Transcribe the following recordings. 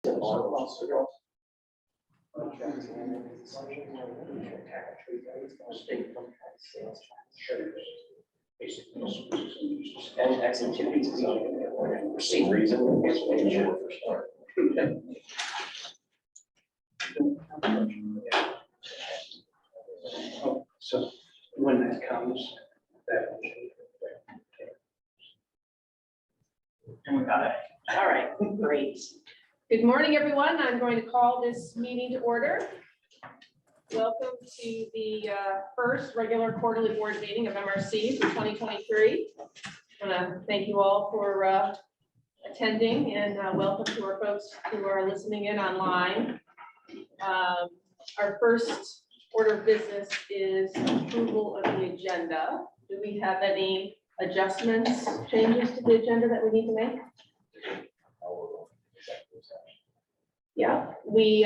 And activities for some reason. So when that comes, that. And we got it. All right, great. Good morning, everyone. I'm going to call this meeting to order. Welcome to the first regular quarterly board meeting of MRC for 2023. I want to thank you all for attending and welcome to our folks who are listening in online. Our first order of business is approval of the agenda. Do we have any adjustments, changes to the agenda that we need to make? Yeah, we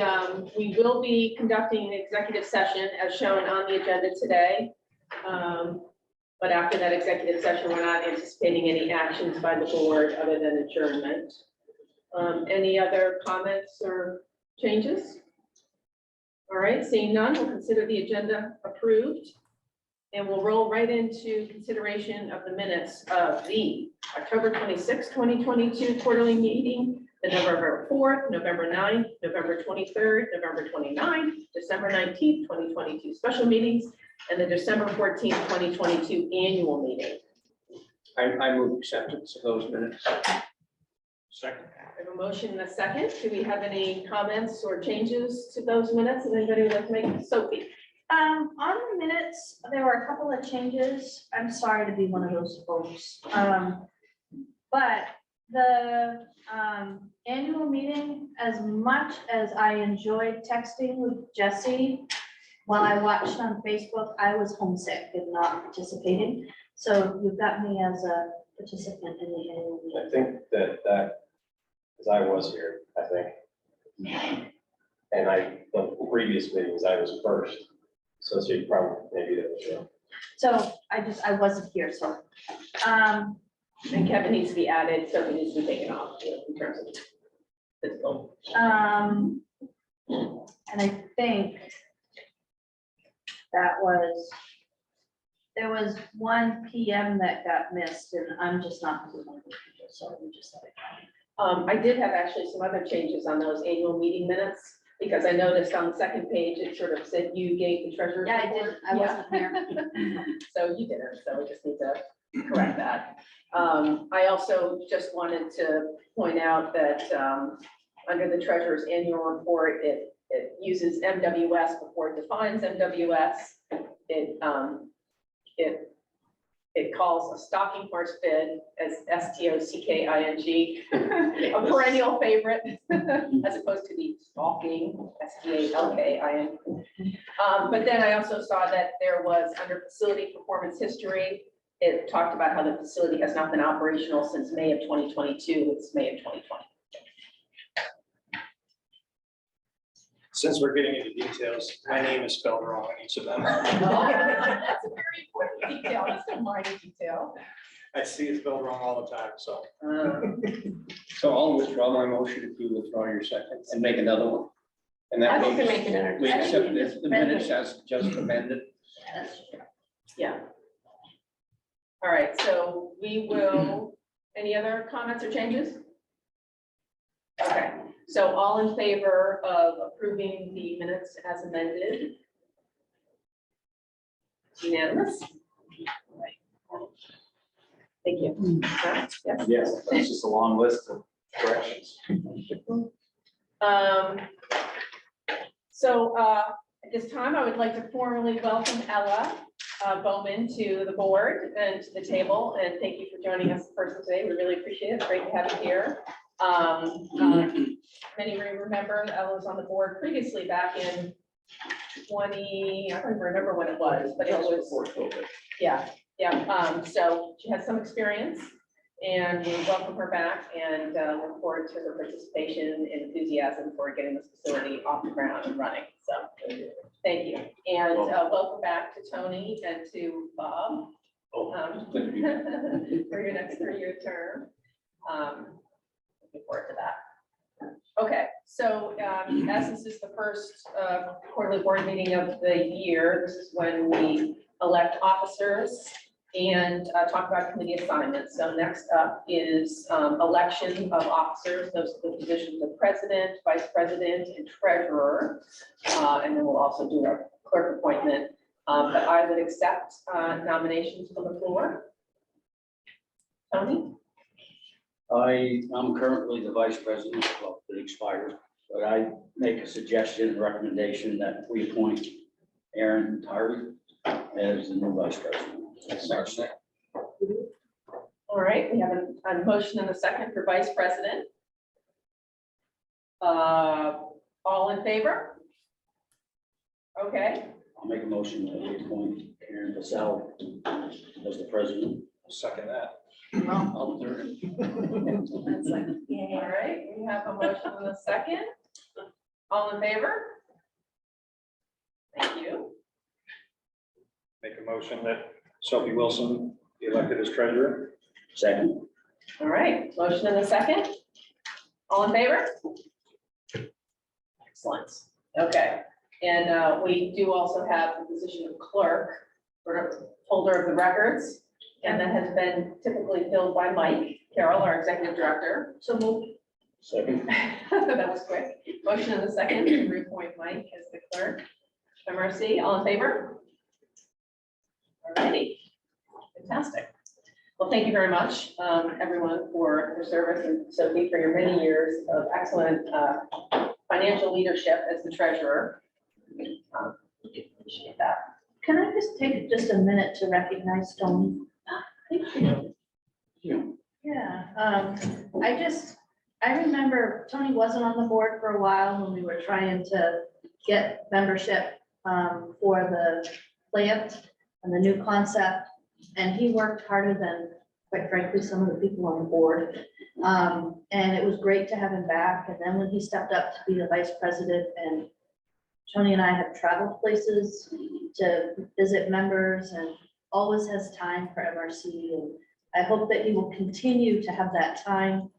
will be conducting an executive session as shown on the agenda today. But after that executive session, we're not anticipating any actions by the board other than adjournment. Any other comments or changes? All right, seeing none, we'll consider the agenda approved. And we'll roll right into consideration of the minutes of the October 26, 2022 quarterly meeting, the November 4th, November 9th, November 23rd, November 29th, December 19th, 2022 special meetings, and the December 14th, 2022 annual meeting. I move acceptance of those minutes. Second. I have a motion and a second. Do we have any comments or changes to those minutes? Does anybody would like to make? Sophie? On the minutes, there were a couple of changes. I'm sorry to be one of those folks. But the annual meeting, as much as I enjoyed texting with Jesse while I watched on Facebook, I was homesick and not participating. So you've got me as a participant in the annual meeting. I think that, because I was here, I think. And the previous meetings, I was first. So you probably, maybe that was wrong. So I wasn't here, so. And Kevin needs to be added, so he needs to be taken off in terms of physical. And I think that was, there was 1 PM that got missed, and I'm just not, so we just let it go. I did have actually some other changes on those annual meeting minutes, because I noticed on the second page, it sort of said you gave the treasurer's Yeah, I report. did. I wasn't there. So you didn't, so we just need to correct that. I also just wanted to point out that under the treasurer's annual report, it uses MWS before it defines MWS. It calls a stocking horse bid as STOCKING, a perennial favorite, as opposed to the stalking, STALKIN. But then I also saw that there was, under facility performance history, it talked about how the facility has not been operational since May of 2022. It's May of 2020. Since we're getting into details, my name is spelled wrong on each of them. That's a very important detail. It's a minor detail. I see it spelled wrong all the time, so. So I'll withdraw my motion if you withdraw your second and make another one. And I that think to means make it entertaining. we accept this, the minutes as just amended. Yeah. All right, so we will, any other comments or changes? Okay, so all in favor of approving the minutes as amended? Unanimous? Thank you. Yes. Yes, that's just a long list of corrections. So at this time, I would like to formally welcome Ella Bowman to the board and to the table, and thank you for joining us in person today. We really appreciate it. It's great to have you here. Many of you remember Ella was on the board previously back in 20, I don't even remember when it was, but it was Before COVID. yeah. So she has some experience, and we welcome her back and look forward to her participation and enthusiasm for getting this facility off the ground and running. So thank you. And welcome back to Tony and to Bob for your next 3-year term. Looking forward to that. Okay, so as this is the first quarterly board meeting of the year, this is when we elect officers and talk about committee assignments. So next up is election of officers, those are the positions of president, vice president, and treasurer. And then we'll also do our clerk appointment. But I would accept nominations from the floor. Tony? I'm currently the vice president, well, it expired, but I make a suggestion, and recommendation that we appoint Aaron Tyree as the new vice president. All right, we have a motion and a second for vice president. All in favor? Okay, I'll make a motion that we appoint Aaron Basel as the president. Second that. I'll third. that's like, all right, we have a motion and a second. All in favor? Thank you. Make a motion that Sophie Wilson be elected as treasurer. Second. All right, motion and a second. All in favor? Excellent. Okay, and we do also have the position of clerk, or holder of the records. And that has been typically filled by Mike Carroll, our executive director. So move. Second. That was quick. Motion and a second to reappoint Mike as the clerk. MRC, all in favor? All righty, fantastic. Well, thank you very much, everyone, for your service, and Sophie, for your many years of excellent financial leadership as the treasurer. Appreciate that. Can I just take just a minute to recognize Tony? Thank you. Yeah, I remember Tony wasn't on the board for a while when we were trying to get membership for the plant and the new concept. And he worked harder than, quite frankly, some of the people on the board. And it was great to have him back. And then when he stepped up to be the vice president, and Tony and I have traveled places to visit members and always has time for MRC. And I hope that he will continue to have that time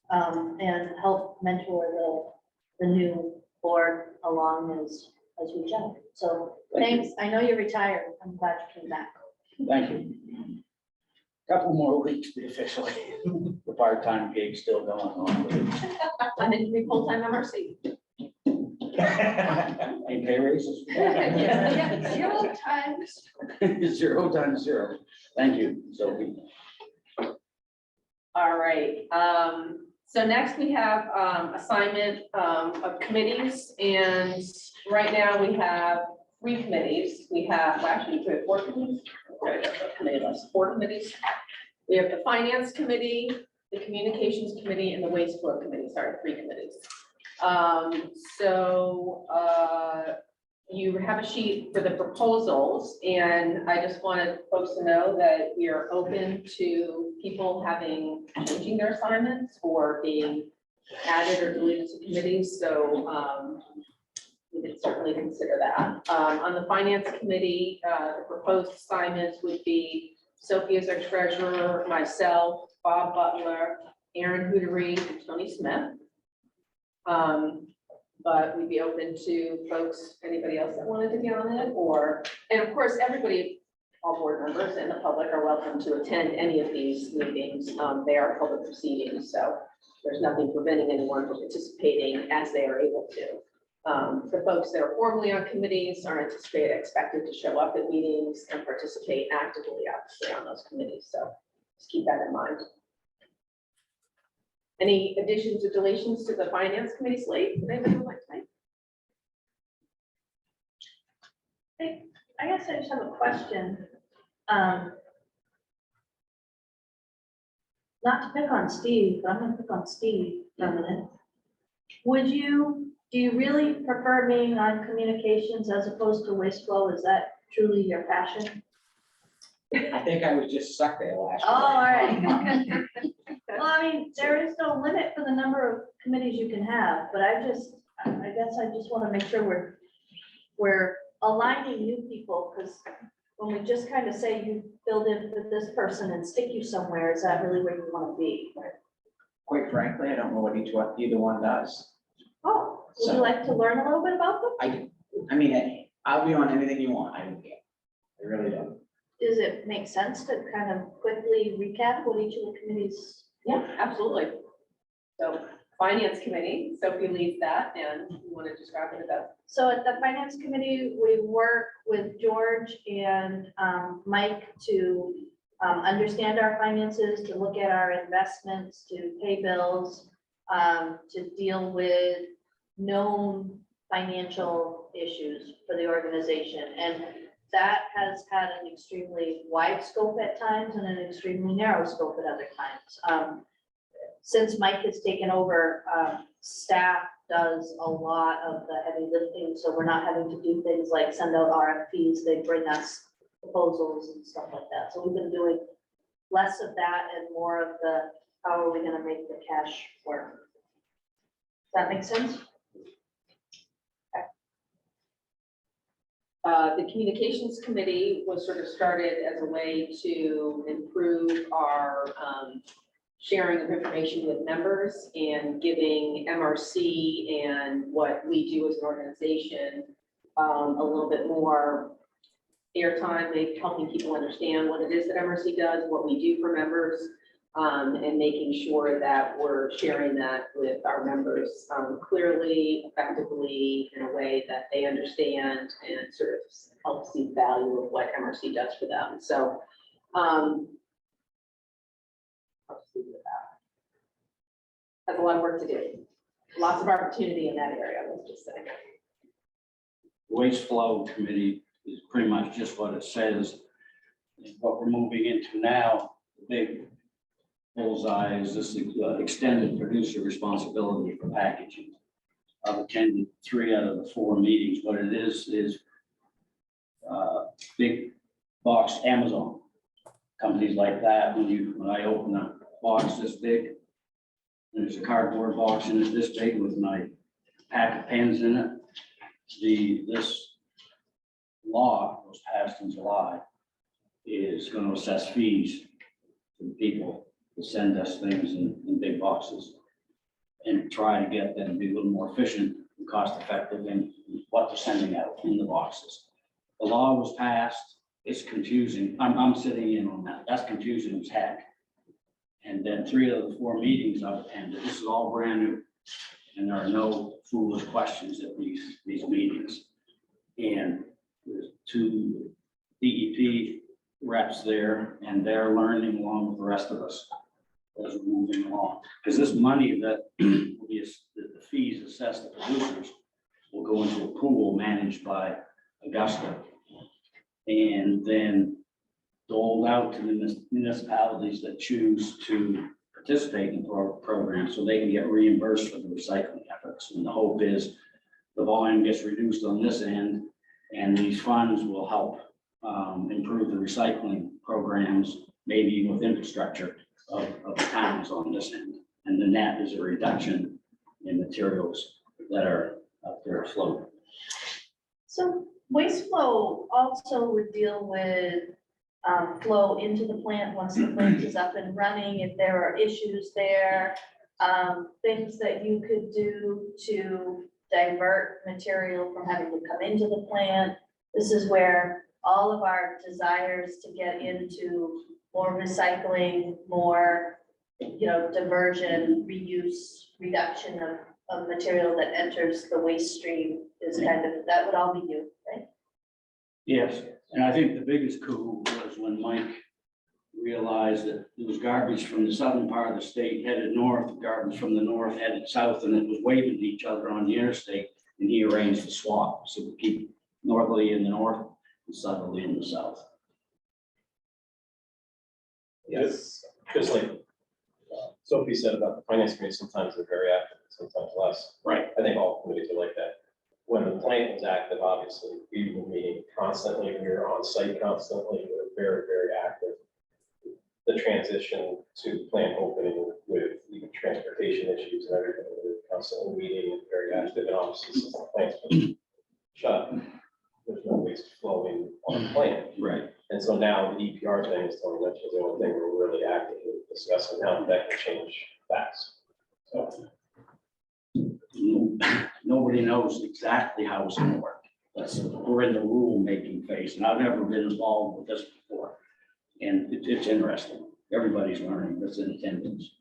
and help mentor the new board along as we go. So thanks. I know you're retired. I'm glad you came back. Thank you. Couple more weeks to be officially, the part-time gig's still going on. And then you be full-time MRC. Any pay raises? Yeah. 0 times. 0 times 0. Thank you, Sophie. All right, so next we have assignment of committees, and right now we have 3 committees. We have, well, actually, we have 4 committees. Okay, that's a committee list, 4 committees. We have the finance committee, the communications committee, and the waste flow committee. Sorry, 3 committees. You have a sheet for the proposals, and I just wanted folks to know that we are open to people changing their assignments or being added or deleted to committees, so we could certainly consider that. On the finance committee, the proposed assignments would be Sophie as our treasurer, myself, Bob Butler, Aaron Hootery, and Tony Smith. But we'd be open to folks, anybody else that wanted to be on it, and of course, everybody, all board members and the public are welcome to attend any of these meetings. They are public proceedings, so there's nothing preventing anyone from participating as they are able to. The folks that are formally on committees are expected to show up at meetings and participate actively, obviously, on those committees, so just keep that in mind. Any additions or deletions to the finance committee slate? Would anybody like to make? I guess I just have a question. Not to pick on Steve, but I'm gonna pick on Steve for a minute. Do you really prefer being on communications as opposed to waste flow? Is that truly your passion? I think I was just stuck there last Oh, all right. year. Well, I mean, there is no limit for the number of committees you can have, but I guess I just want to make sure we're aligning new people, because when we just kind of say you filled in with this person and stick you somewhere, is that really where you want to be? quite frankly, I don't know what either one does. Oh, would you So- like to learn a little bit about them? I mean, I'll be on anything you want, I don't care. I really don't. Does it make sense to kind of quickly recap what each of the committees? Yeah, absolutely. So Finance Committee, Sophie leads that, and you want to describe it about? So at the finance committee, we work with George and Mike to understand our finances, to look at our investments, to pay bills, to deal with known financial issues for the organization. And that has had an extremely wide scope at times and an extremely narrow scope at other times. Since Mike has taken over, staff does a lot of the heavy lifting, so we're not having to do things like send out RFPs, they bring us proposals and stuff like that. So we've been doing less of that and more of the, how are we gonna make the cash work? Does that make sense? The Communications Committee was sort of started as a way to improve our sharing of information with members and giving MRC and what we do as an organization a little bit more airtime, maybe helping people understand what it is that MRC does, what we do for members, and making sure that we're sharing that with our members clearly, effectively, in a way that they understand and sort of help see the value of what MRC does for them. So I'll just leave it at that. Has a lot of work to do. Lots of opportunity in that area, let's just say. Waste Flow Committee is pretty much just what it says. What we're moving into now, the big bullseye is this extended producer responsibility for packaging. I've attended 3 out of the 4 meetings. What it is big box Amazon, companies like that. When I open a box this big, there's a cardboard box in it this big with my pack of pens in it. This law was passed in July is going to assess fees to people to send us things in big boxes and try to get them to be a little more efficient and cost effective in what they're sending out in the boxes. The law was passed. It's confusing. I'm sitting in on that. That's confusing as heck. And then 3 of the 4 meetings I've attended, this is all brand new. And there are no foolish questions at these meetings. And there's 2 DEP reps there, and they're learning along with the rest of us as we're moving along. Because this money that will be, the fees assessed to producers will go into a pool managed by Augusta. And then doled out to the municipalities that choose to participate in the program so they can get reimbursed for the recycling efforts. And the hope is the volume gets reduced on this end, and these funds will help improve the recycling programs, maybe with infrastructure of the towns on this end. And the net is a reduction in materials that are up there afloat. So waste flow also would deal with flow into the plant once the plant is up and running, if there are issues there, things that you could do to divert material from having to come into the plant. This is where all of our desires to get into more recycling, more, diversion, reuse, reduction of material that enters the waste stream is kind of, that would all be you, right? Yes, and I think the biggest coup was when Mike realized that there was garbage from the southern part of the state headed north, garbage from the north headed south, and it was waving to each other on the interstate, and he arranged the swap, so we keep northerly in the north and southerly in the south. Yes, just like Sophie said about the finance committee, sometimes they're very active, sometimes less. Right. I think all committees are like that. When the plant was active, obviously, we were meeting constantly, we were on site constantly, we were very, very active. The transition to plant opening with even transportation issues and everything, we were constantly meeting and very active, and obviously since the plant's been shut, there's no waste flowing on the plant. Right. And so now the EPR thing is totally, that's the only thing we're really actively discussing now, that can change fast. So, Nobody knows exactly how it's gonna work. We're in the rule-making phase, and I've never been involved with this before. And it's interesting. Everybody's learning that's in attendance.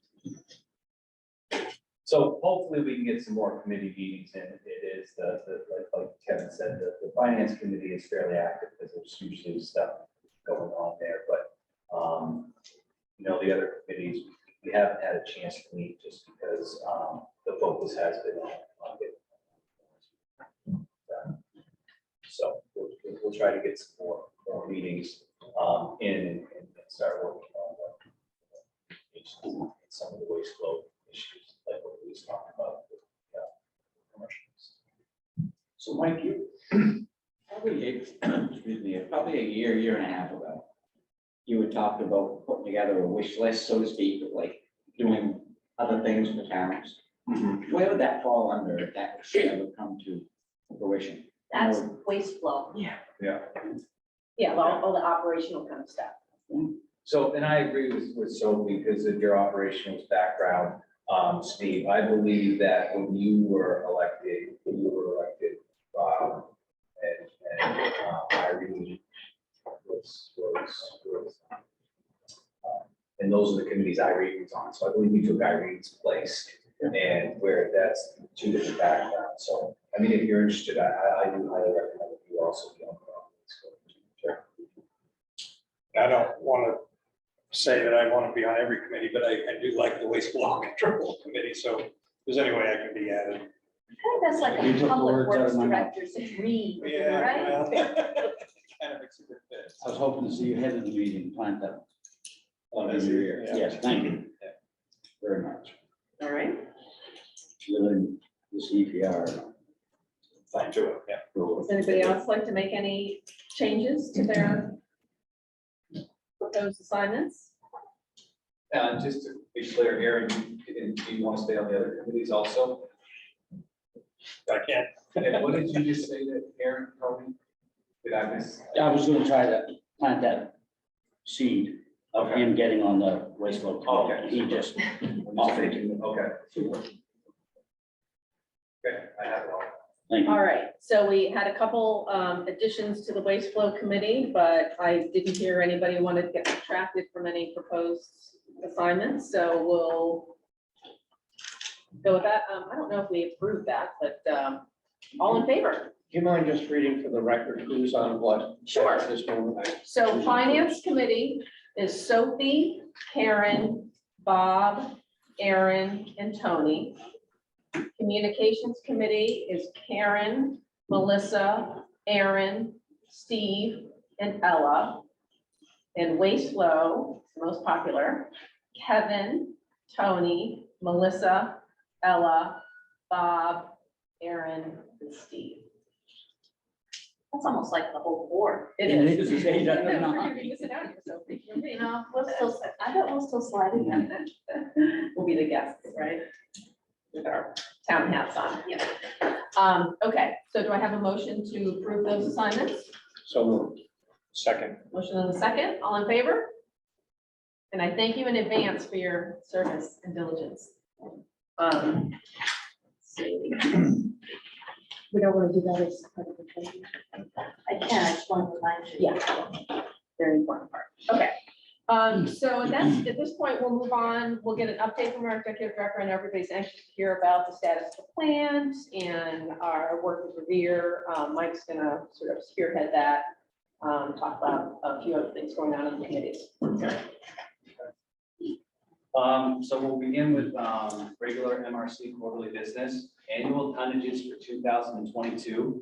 So hopefully we can get some more committee meetings in. It is like Kevin said, the finance committee is fairly active because there's usually stuff going on there, but, the other committees, we haven't had a chance to meet just because, the focus has been on getting. So we'll try to get some more meetings, in and start working on some of the waste flow issues, like what we just talked about. With, commercials. So Mike, you, probably a year and a half ago, you had talked about putting together a wish list, so to speak, of like doing other things for towns. Where would that fall under if that should ever come to fruition? That's waste flow. Yeah. Yeah, all the operational kind of stuff. So, and I agree with Sophie because of your operations background, Steve. I believe that when you were elected, Irene and those are the committees Irene was on. So I believe you took Irene's place, and where that's two different backgrounds. So, I mean, if you're interested, I do highly recommend that you also be on the. Sure. I don't want to say that I want to be on every committee, but I do like the waste flow control committee, so if there's any way I can be added. I think that's like You took a the public words out works of my mouth. director's dream, Yeah, right? well, kind of makes a good fit. I was hoping to see you head of the meeting, plant that. That's your- yeah. Yes, thank you. Very much. All right. Within the CPR. Fine, do it, yeah. Does anybody else like to make any changes to their proposed assignments? Just to be clear, Aaron, do you want to stay on the other committees also? I can't. And what did you just say that Aaron told me? Did I miss? I was gonna try to plant that seed of Okay. him getting on the waste flow. Oh, okay. He just Okay, super. Okay, I have it all. thank you. All right, so we had a couple additions to the waste flow committee, but I didn't hear anybody wanted to get subtracted from any proposed assignments, so we'll go with that. I don't know if we approved that, but all in favor? do you mind just reading for the record who's on what? Sure. At this moment? So finance committee is Sophie, Karen, Bob, Aaron, and Tony. Communications committee is Karen, Melissa, Aaron, Steve, and Ella. And waste flow, the most popular, Kevin, Tony, Melissa, Ella, Bob, Aaron, and Steve. That's almost like the whole board. It It is. is, it's 8 out of No, 9. we're gonna sit down here, Sophie. You're me. You know, we're still, I bet we're still sliding in. We'll be the guests, right? With our town hats on, yeah. Okay, so do I have a motion to approve those assignments? So moved. Second. Motion on the second, all in favor? And I thank you in advance for your service and diligence. Let's see. We don't want to do that as part of the training. I can, I just want to remind you. Yeah, very important part. Okay. So that's, at this point, we'll move on. We'll get an update from our executive director, and everybody's anxious to hear about the status of the plans and our work with Revere. Mike's gonna sort of spearhead that, talk about a few other things going on in the committees. So we'll begin with regular MRC quarterly business, annual tonnages for 2022.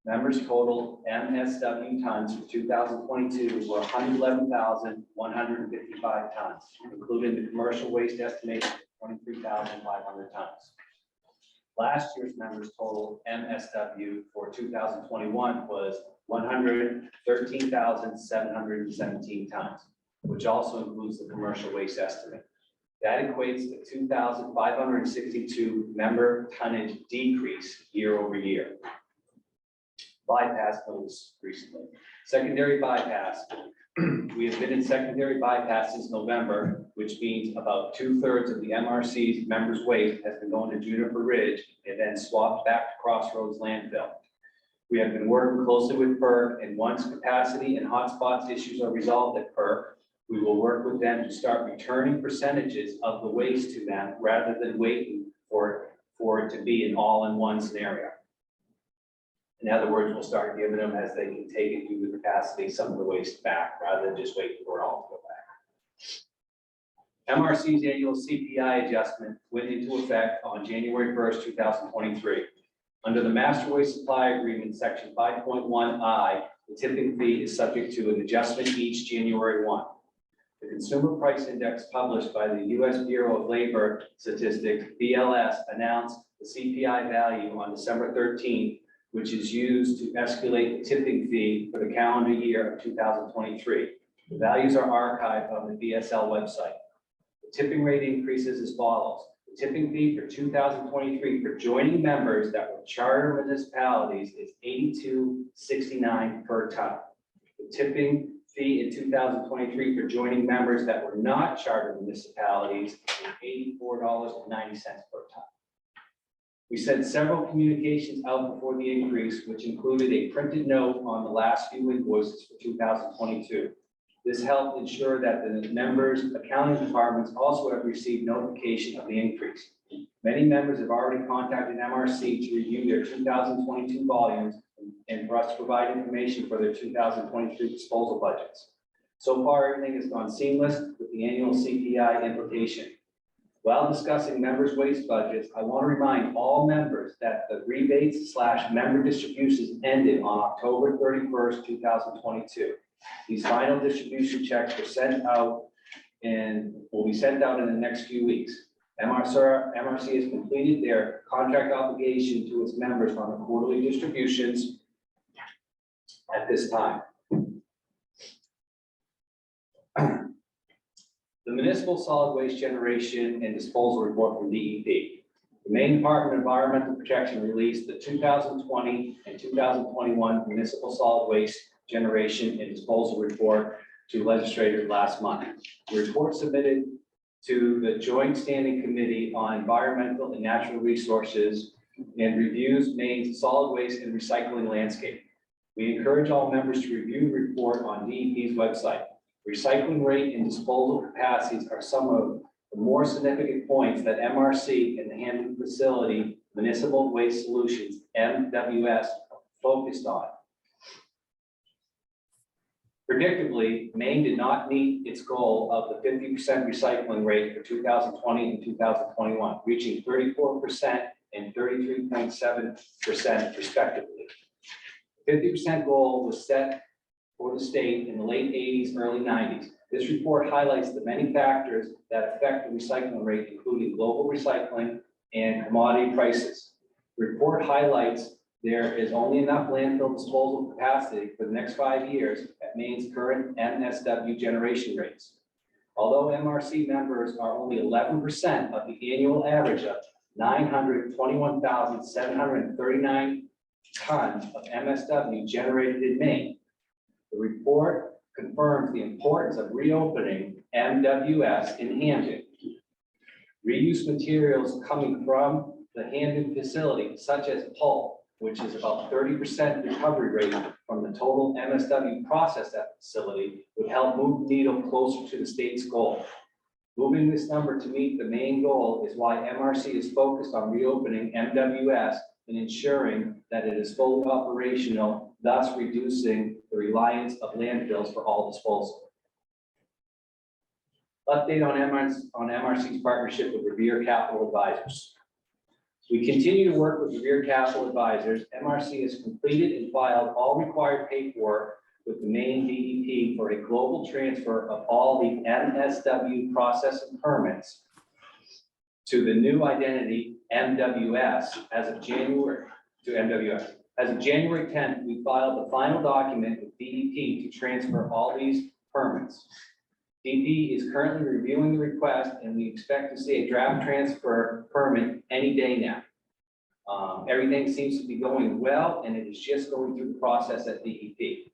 Members total MSW tons for 2022 were 111,155 tons, including the commercial waste estimation of 23,500 tons. Last year's members total MSW for 2021 was 113,717 tons, which also includes the commercial waste estimate. That equates to 2,562 member tonnage decrease year over year. Bypass notice recently. Secondary bypass We have been in secondary bypass since November, which means about 2/3 of the MRC's members' waste has been going to Juniper Ridge and then swapped back to Crossroads landfill. We have been working closely with PERC, and once capacity and hotspots issues are resolved at PERC, we will work with them to start returning percentages of the waste to them rather than waiting for it to be an all-in-one scenario. In other words, we'll start giving them as they can take it through the capacity, some of the waste back, rather than just waiting for it all to go back. MRC's annual CPI adjustment went into effect on January 1st, 2023. Under the Master Waste Supply Agreement, Section 5.1I, the tipping fee is subject to an adjustment each January 1. The Consumer Price Index published by the U.S. Bureau of Labor Statistics, BLS, announced the CPI value on December 13th, which is used to escalate the tipping fee for the calendar year of 2023. The values are archived on the BSL website. The tipping rate increases as follows. The tipping fee for 2023 for joining members that were charter municipalities is $82.69 per ton. The tipping fee in 2023 for joining members that were not charter municipalities is $84.90 per ton. We sent several communications out before the increase, which included a printed note on the last few invoices for 2022. This helped ensure that the members' accounting departments also have received notification of the increase. Many members have already contacted MRC to review their 2022 volumes and for us to provide information for their 2023 disposal budgets. So far, everything has gone seamless with the annual CPI implication. While discussing members' waste budgets, I want to remind all members that the rebates/member distributions ended on October 31st, 2022. These final distribution checks were sent out and will be sent out in the next few weeks. MRC has completed their contract obligation to its members on the quarterly distributions at this time. The Municipal Solid Waste Generation and Disposal Report from DEP. The Maine Department of Environmental Protection released the 2020 and 2021 Municipal Solid Waste Generation and Disposal Report to legislators last month. The report submitted to the Joint Standing Committee on Environmental and Natural Resources and reviews Maine's solid waste and recycling landscape. We encourage all members to review the report on DEP's website. Recycling rate and disposal capacities are some of the more significant points that MRC and the Hampton Facility Municipal Waste Solutions, MWS, focused on. Predictably, Maine did not meet its goal of the 50% recycling rate for 2020 and 2021, reaching 34% and 33.7% respectively. The 50% goal was set for the state in the late 80s, early 90s. This report highlights the many factors that affect the recycling rate, including global recycling and commodity prices. The report highlights there is only enough landfill disposal capacity for the next 5 years at Maine's current MSW generation rates. Although MRC members are only 11% of the annual average of 921,739 tons of MSW generated in Maine, the report confirms the importance of reopening MWS in Hampton. Reuse materials coming from the Hampton facility, such as pulp, which is about 30% recovery rate from the total MSW processed at the facility, would help move the needle closer to the state's goal. Moving this number to meet the main goal is why MRC is focused on reopening MWS and ensuring that it is fully operational, thus reducing the reliance of landfills for all disposal. Update on MRC's partnership with Revere Capital Advisors. We continue to work with Revere Capital Advisors. MRC has completed and filed all required paperwork with the Maine DEP for a global transfer of all the MSW processing permits to the new identity MWS as of January to MWS. As of January 10th, we filed the final document with DEP to transfer all these permits. DEP is currently reviewing the request, and we expect to see a draft transfer permit any day now. Everything seems to be going well, and it is just going through the process at DEP.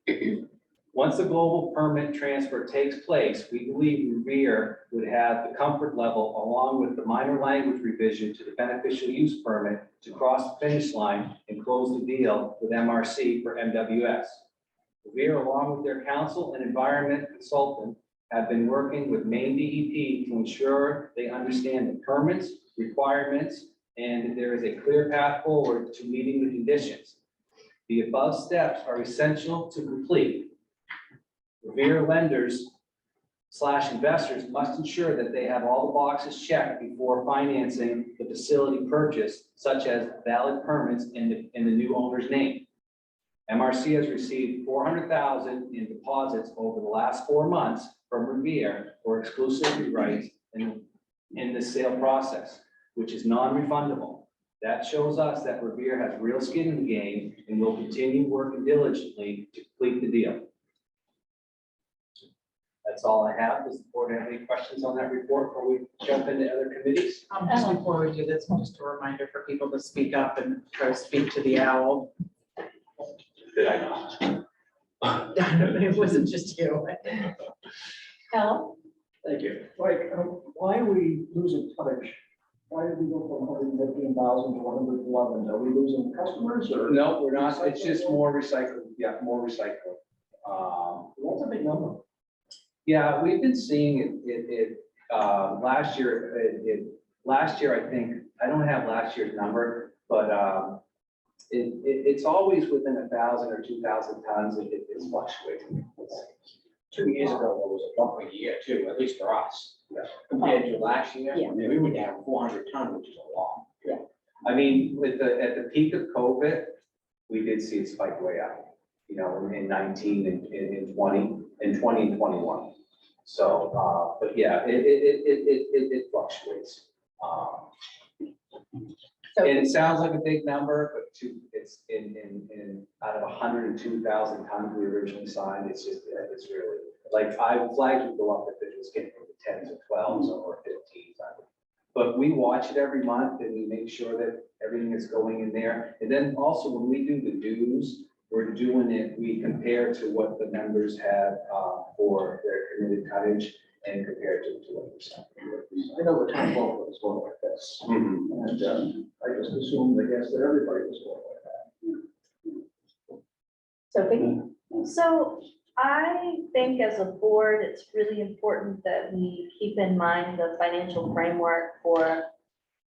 Once the global permit transfer takes place, we believe Revere would have the comfort level, along with the minor language revision to the beneficial use permit, to cross the finish line and close the deal with MRC for MWS. Revere, along with their council and environment consultant, have been working with Maine DEP to ensure they understand the permits, requirements, and that there is a clear path forward to meeting the conditions. The above steps are essential to complete. Revere lenders / investors must ensure that they have all the boxes checked before financing the facility purchase, such as valid permits in the new owner's name. MRC has received $400,000 in deposits over the last 4 months from Revere for exclusivity rights in the sale process, which is non-refundable. That shows us that Revere has real skin in the game and will continue working diligently to complete the deal. That's all I have. Does the board have any questions on that report before we jump into other committees? Just before we do this, just a reminder for people to speak up and try to speak to the owl. Did I not? It wasn't just you. Ellen? Thank you. Like, why are we losing tonnage? Why did we go from 115,000 to 111? Are we losing customers or? No, we're not. It's just more recycling. Yeah, more recycling. That's a big number. Yeah, we've been seeing it, last year, I think, I don't have last year's number, but, it's always within 1,000 or 2,000 tons. It's fluctuating. 2 years ago, there was a bump a year too, at least for us. Yeah. Compared to last year, Yeah. we were down 400 tons, which is a lot. I mean, at the peak of COVID, we did see it spike way up, you know, in 19 and in 20 and 21. So, but yeah, it fluctuates. So- And it sounds like a big number, but it's in out of 102,000 tons we originally signed, it's just, it's really, like, flags would go up if it was getting into 10s or 12s or 15s. But we watch it every month and we make sure that everything is going in there. And then also when we do the dues, we're doing it, we compare to what the members have for their committed tonnage and compare to what percent. I know the town vote was going like this. And I just assumed, I guess, that everybody was going like that. Sophie? So I think as a board, it's really important that we keep in mind the financial framework for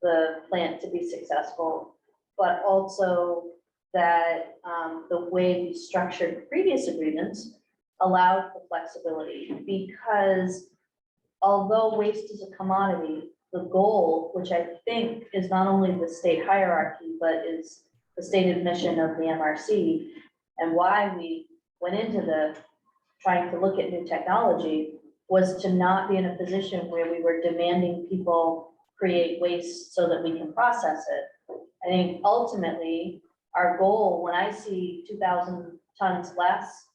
the plant to be successful, but also that the way we structured previous agreements allowed for flexibility, because although waste is a commodity, the goal, which I think is not only the state hierarchy, but is the stated mission of the MRC, and why we went into the trying to look at new technology, was to not be in a position where we were demanding people create waste so that we can process it. I think ultimately, our goal, when I see 2,000 tons less,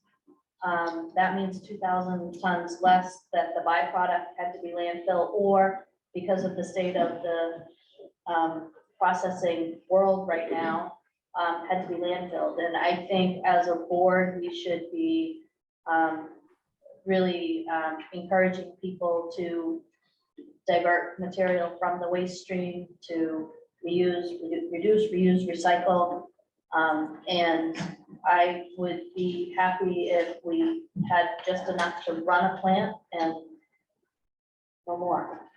that means 2,000 tons less that the byproduct had to be landfill, or because of the state of the processing world right now, had to be landfilled. And I think as a board, we should be really encouraging people to divert material from the waste stream to reduce, reuse, recycle. And I would be happy if we had just enough to run a plant and no more.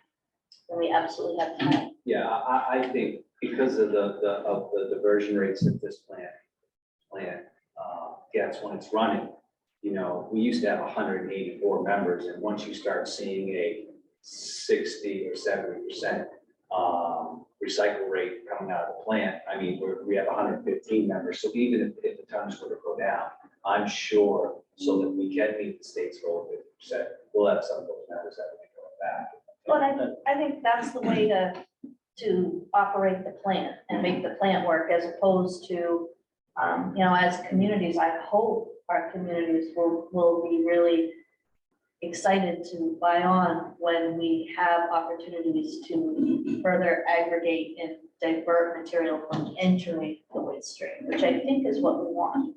And we absolutely have time. Yeah, I think because of the diversion rates that this plant gets when it's running, you know, we used to have 184 members, and once you start seeing a 60 or 70% recycle rate coming out of the plant, I mean, we have 115 members, so even if the tons were to go down, I'm sure, so that we can meet the state's goal of 50%, we'll have some of those members that will be going back. But I think that's the way to operate the plant and make the plant work, as opposed to, you know, as communities, I hope our communities will be really excited to buy on when we have opportunities to further aggregate and divert material from entering the waste stream, which I think is what we want.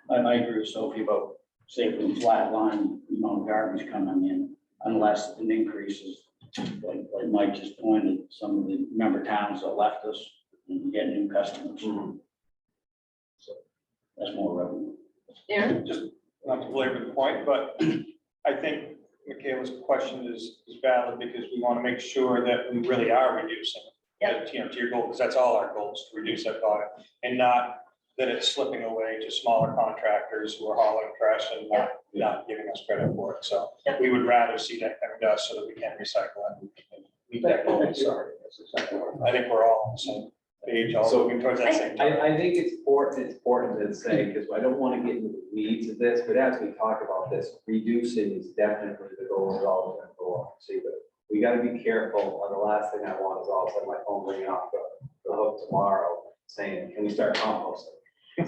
I agree with Sophie about say if we flatline, the amount of garbage coming in, unless it increases, like Mike just pointed, some of the member towns that left us and get new customers. So that's more revenue. Aaron? Just not to belabor the point, but I think Michaela's question is valid because we want to make sure that we really are reducing. To your goal, because that's all our goals, to reduce that volume, and not that it's slipping away to smaller contractors who are hauling trash and not giving us credit for it. So we would rather see that come to us so that we can recycle and meet that goal. So I think we're all on the same page, all So- moving towards that same. target. I think it's important to say, because I don't want to get into the weeds of this, but as we talk about this, reducing is definitely the goal, is always going to go on. See, but we got to be careful. And the last thing I want is all of a sudden my phone ringing off the hook tomorrow saying, can we start composting?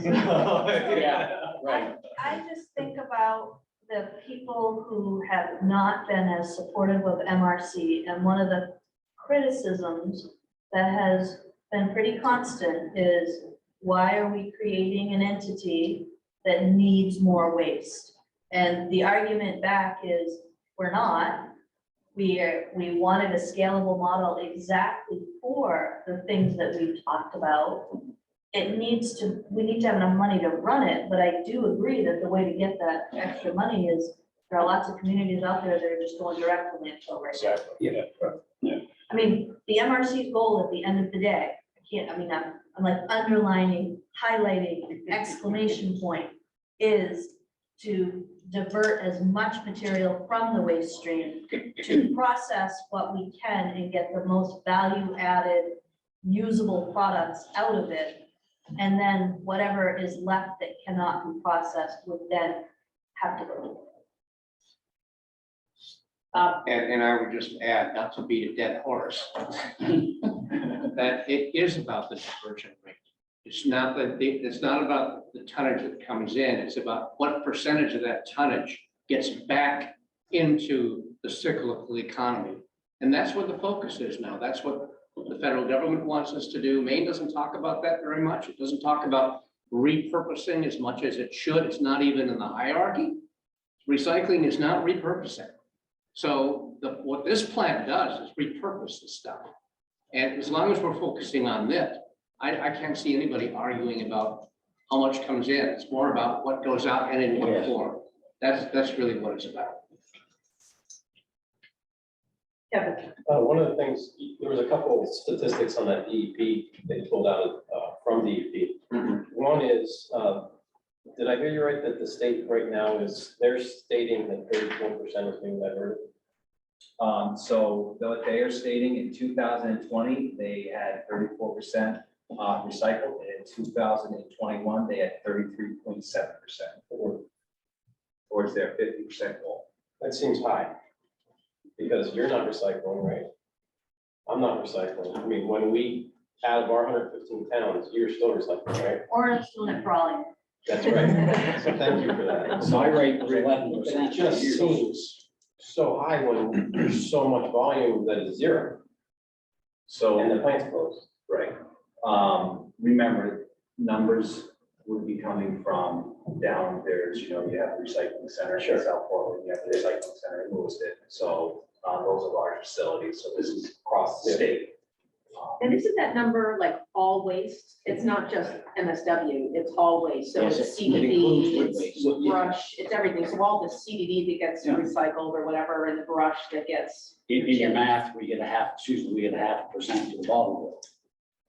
Yeah, right. I just think about the people who have not been as supportive of MRC, and one of the criticisms that has been pretty constant is, why are we creating an entity that needs more waste? And the argument back is, we're not. We wanted a scalable model exactly for the things that we've talked about. We need to have enough money to run it, but I do agree that the way to get that extra money is, there are lots of communities out there that are just going direct to landfill right now. Exactly. Yeah. I mean, the MRC's goal at the end of the day, I'm like underlining, highlighting, exclamation point, is to divert as much material from the waste stream to process what we can and get the most value added, usable products out of it. And then whatever is left that cannot be processed would then have to go. And I would just add, not to beat a dead horse, that it is about the diversion rate. It's not about the tonnage that comes in, it's about what percentage of that tonnage gets back into the cyclical economy. And that's what the focus is now. That's what the federal government wants us to do. Maine doesn't talk about that very much. It doesn't talk about repurposing as much as it should. It's not even in the hierarchy. Recycling is not repurposing. So what this plan does is repurpose the stuff. And as long as we're focusing on this, I can't see anybody arguing about how much comes in. It's more about what goes out and in what form. That's really what it's about. Kevin? One of the things, there was a couple of statistics on that DEP that you pulled out from DEP. One is, did I hear you right, that the state right now they're stating that 34% is being diverted? So they are stating in 2020, they had 34% recycled. In 2021, they had 33.7% towards their 50% goal. That seems high. Because you're not recycling, right? I'm not recycling. I mean, when we, out of our 115 towns, you're still recycling, right? Or it's doing it for all. That's right. So thank you for that. So my rate was 11%. It just seems so high when there's so much volume that is zero So. and the plant's closed. Right. Remember, numbers would be coming from down there's, you have the recycling center in South Portland, you have the recycling center in Lewiston. So those are large facilities. So this is across the state. And isn't that number like all waste? It's not just MSW, it's all waste. So Yes, it's it includes CDD, wood it's waste. Yeah. brush, it's everything. So all the CDD that gets Yeah. recycled or whatever, and the brush that gets. In your math, we get a 0.5% to the bottom bill.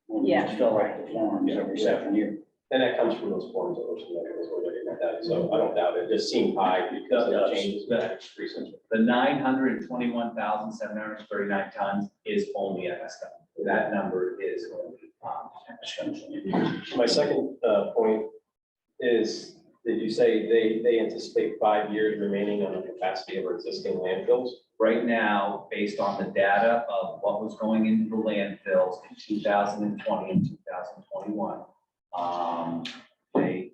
When we Yeah. just fill out the forms every second year. And that comes from those forms that were submitted, as we're looking at that. So I don't doubt it. It just seemed high because of the changes that recently. The 921,739 tons is only MSW. That number is only. My second point is, did you say they anticipate 5 years remaining on the capacity of our existing landfills? Right now, based on the data of what was going into the landfills in 2020 and 2021, they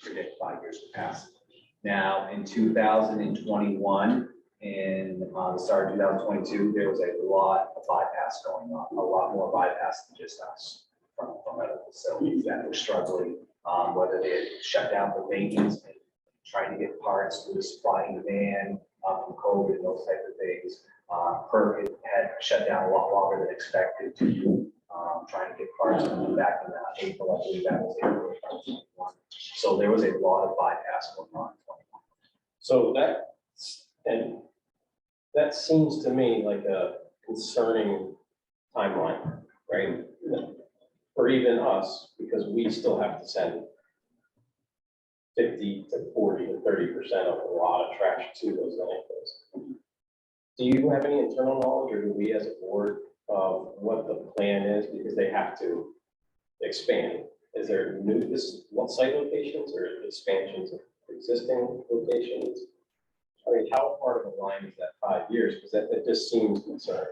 predict 5 years capacity. Now, in 2021, in the start of 2022, there was a lot of bypass going on, a lot more bypass than just us from other facilities that were struggling, whether they had shut down for maintenance and trying to get parts through the supply and demand, from COVID and those type of things. PERC had shut down a lot longer than expected to, trying to get parts back in April, I believe that was April. 2021. So there was a lot of bypass going on. So that seems to me like a concerning timeline, right? For even us, because we still have to send 50 to 40 to 30% of a lot of trash to those landfills. Do you have any internal knowledge, or do we as a board of what the plan is? Because they have to expand. Is there what site locations or expansions of existing locations? I mean, how far of a line is that 5 years? Because that just seems concerning.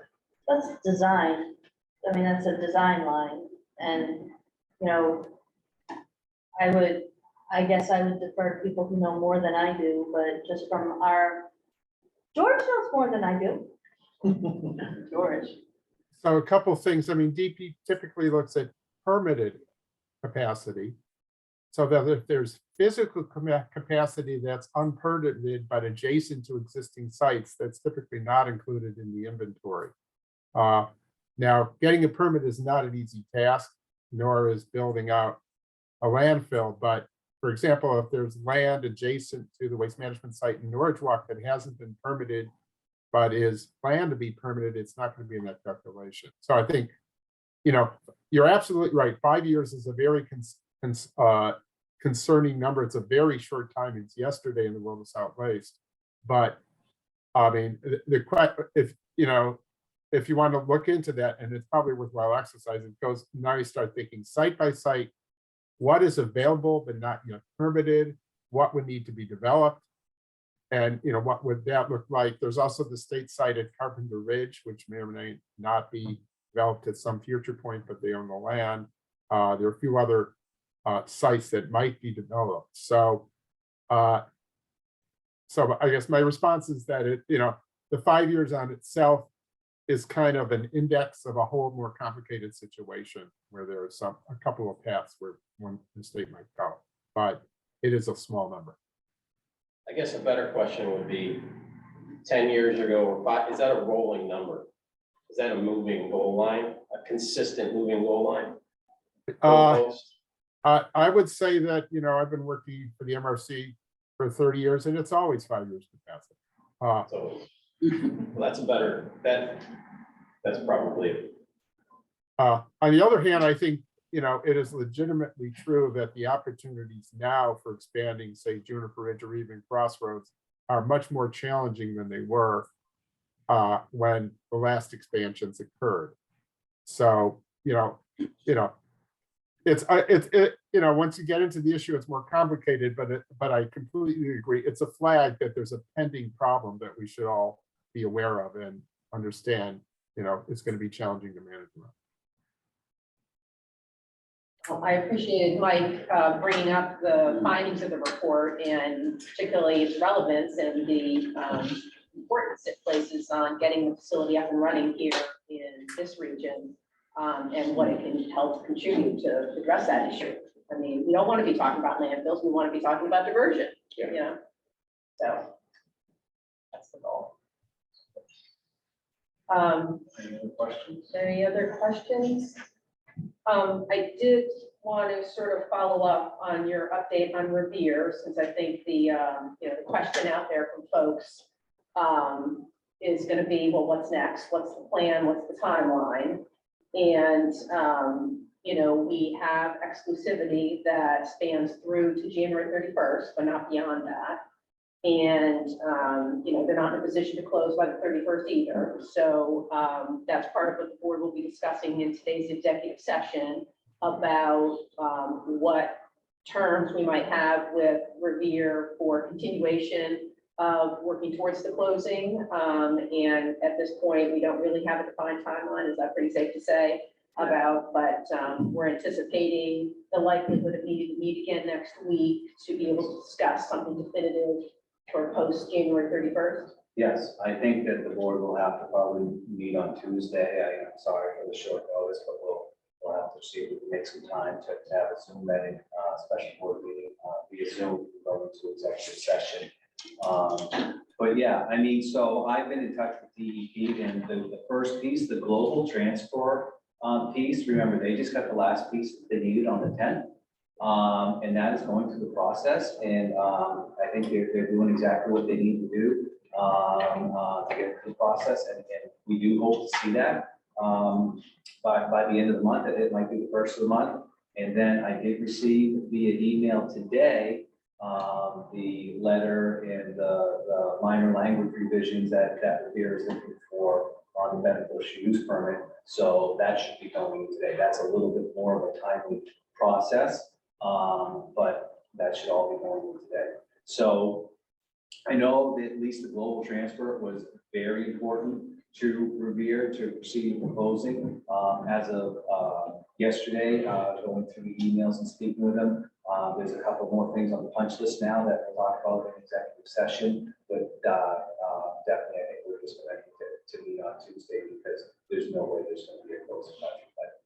That's design. I mean, that's a design line. And, you know, I guess I would defer to people who know more than I do, but just from George knows more than I do. George. So a couple of things. I mean, DP typically looks at permitted capacity. So that if there's physical capacity that's unpermitted but adjacent to existing sites, that's typically not included in the inventory. Now, getting a permit is not an easy task, nor is building out a landfill. But for example, if there's land adjacent to the waste management site in Norwich Walk that hasn't been permitted, but is planned to be permitted, it's not going to be in that calculation. So I think, you know, you're absolutely right. 5 years is a very concerning number. It's a very short time. It's yesterday in the world of solid waste. But I mean, if you want to look into that, and it's probably worthwhile exercise, it goes, now you start thinking site by site, what is available but not yet permitted, what would need to be developed, and what would that look like? There's also the state site at Carpenter Ridge, which may or may not be developed at some future point, but they own the land. There are a few other sites that might be developed. So I guess my response is that the 5 years on itself is kind of an index of a whole more complicated situation where there are a couple of paths where one state might go, but it is a small number. I guess a better question would be 10 years ago or 5, is that a rolling number? Is that a moving goal line, a consistent moving goal line? I would say that, I've been working for the MRC for 30 years and it's always 5 years capacity. So well, that's probably it. On the other hand, I think, it is legitimately true that the opportunities now for expanding, say, Juniper Ridge or even Crossroads are much more challenging than they were when the last expansions occurred. So, it's once you get into the issue, it's more complicated, but I completely agree. It's a flag that there's a pending problem that we should all be aware of and understand, it's going to be challenging to manage. I appreciated Mike bringing up the findings of the report and particularly its relevance and the importance it places on getting the facility up and running here in this region and what it can help contribute to address that issue. I mean, we don't want to be talking about landfills. We want to be talking about diversion, So that's the goal. Any other questions? Any other questions? I did want to sort of follow up on your update on Revere, since I think the the question out there from folks is going to be, well, what's next? What's the plan? What's the timeline? And we have exclusivity that spans through to January 31st, but not beyond that. And they're not in a position to close by the 31st either. So that's part of what the board will be discussing in today's executive session about what terms we might have with Revere for continuation of working towards the closing. And at this point, we don't really have a defined timeline, is that pretty safe to say? But we're anticipating the likelihood of needing to meet again next week to be able to discuss something definitive for post January 31st. Yes, I think that the board will have to probably meet on Tuesday. I'm sorry for the short notice, but we'll have to see if we can make some time to have a Zoom meeting, special board meeting via Zoom, go into executive session. But yeah, I mean, so I've been in touch with DEP, and the first piece, the global transfer piece, remember, they just got the last piece that they needed on the 10th. And that is going through the process, and I think they're doing exactly what they need to do to get through the process, and we do hope to see that by the end of the month. It might be the first of the month. And then I did receive via email today the letter and the minor language revisions that Revere is looking for on the beneficial use permit. So that should be going today. That's a little bit more of a timely process, but that should all be going today. So I know that at least the global transfer was very important to Revere to proceed proposing. As of yesterday, going through the emails and speaking with them, there's a couple more things on the punch list now that we'll talk about in executive session, but definitely I think we're just going to meet on Tuesday because there's no way there's going to be a closing budget.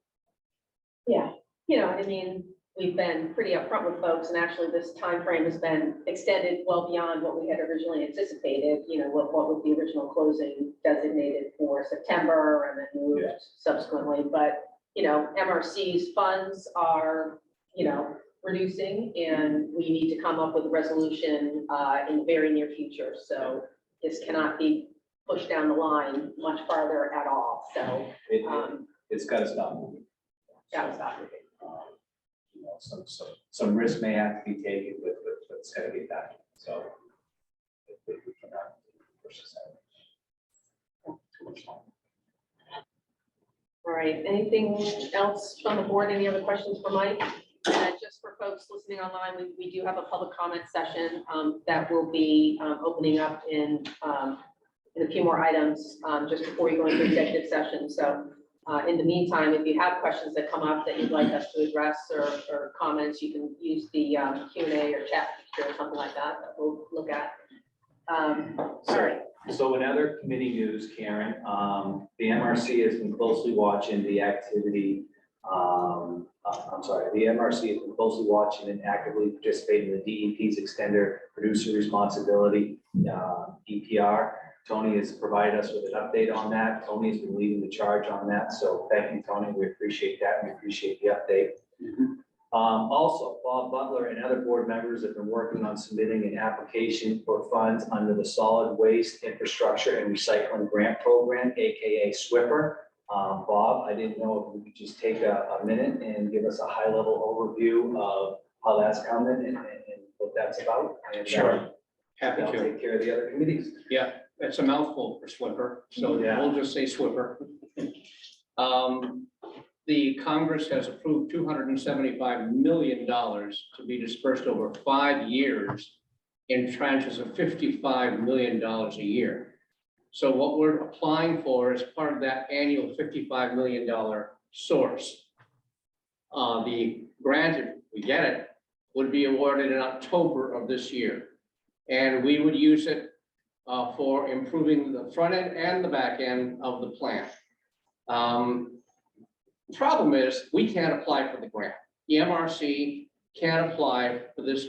Yeah, you know, I mean, we've been pretty upfront with folks, and actually this time frame has been extended well beyond what we had originally anticipated. You know, what was the original closing designated for September and then moved subsequently. But, you know, MRC's funds are, you know, reducing, and we need to come up with a resolution in the very near future. So this cannot be pushed down the line much farther at all. So It's got to stop moving. that was not moving. You know, some risk may have to be taken, but it's got to get done. So we cannot push this out. All right, anything else from the board? Any other questions for Mike? Just for folks listening online, we do have a public comment session that will be opening up in a few more items just before you go into executive session. So in the meantime, if you have questions that come up that you'd like us to address or comments, you can use the Q&A or chat feature or something like that we'll look at. All right. So in other committee news, Karen, the MRC has been closely watching the activity. The MRC has been closely watching and actively participating in the DEP's extender producer responsibility, EPR. Tony has provided us with an update on that. Tony has been leading the charge on that. So thank you, Tony. We appreciate that. We appreciate the update. Also, Bob Butler and other board members have been working on submitting an application for funds under the Solid Waste Infrastructure and Recycling Grant Program, AKA SWIPR. Bob, I didn't know if we could just take a minute and give us a high-level overview of how that's coming and what that's about. And, Sure. Happy I'll to. take care of the other committees. Yeah, it's a mouthful for SWIPR, so Yeah. we'll just say SWIPR. The Congress has approved $275 million to be dispersed over 5 years in tranches of $55 million a year. So what we're applying for is part of that annual $55 million source. The grant, if we get it, would be awarded in October of this year. And we would use it for improving the front end and the back end of the plant. Problem is, we can't apply for the grant. The MRC can't apply for this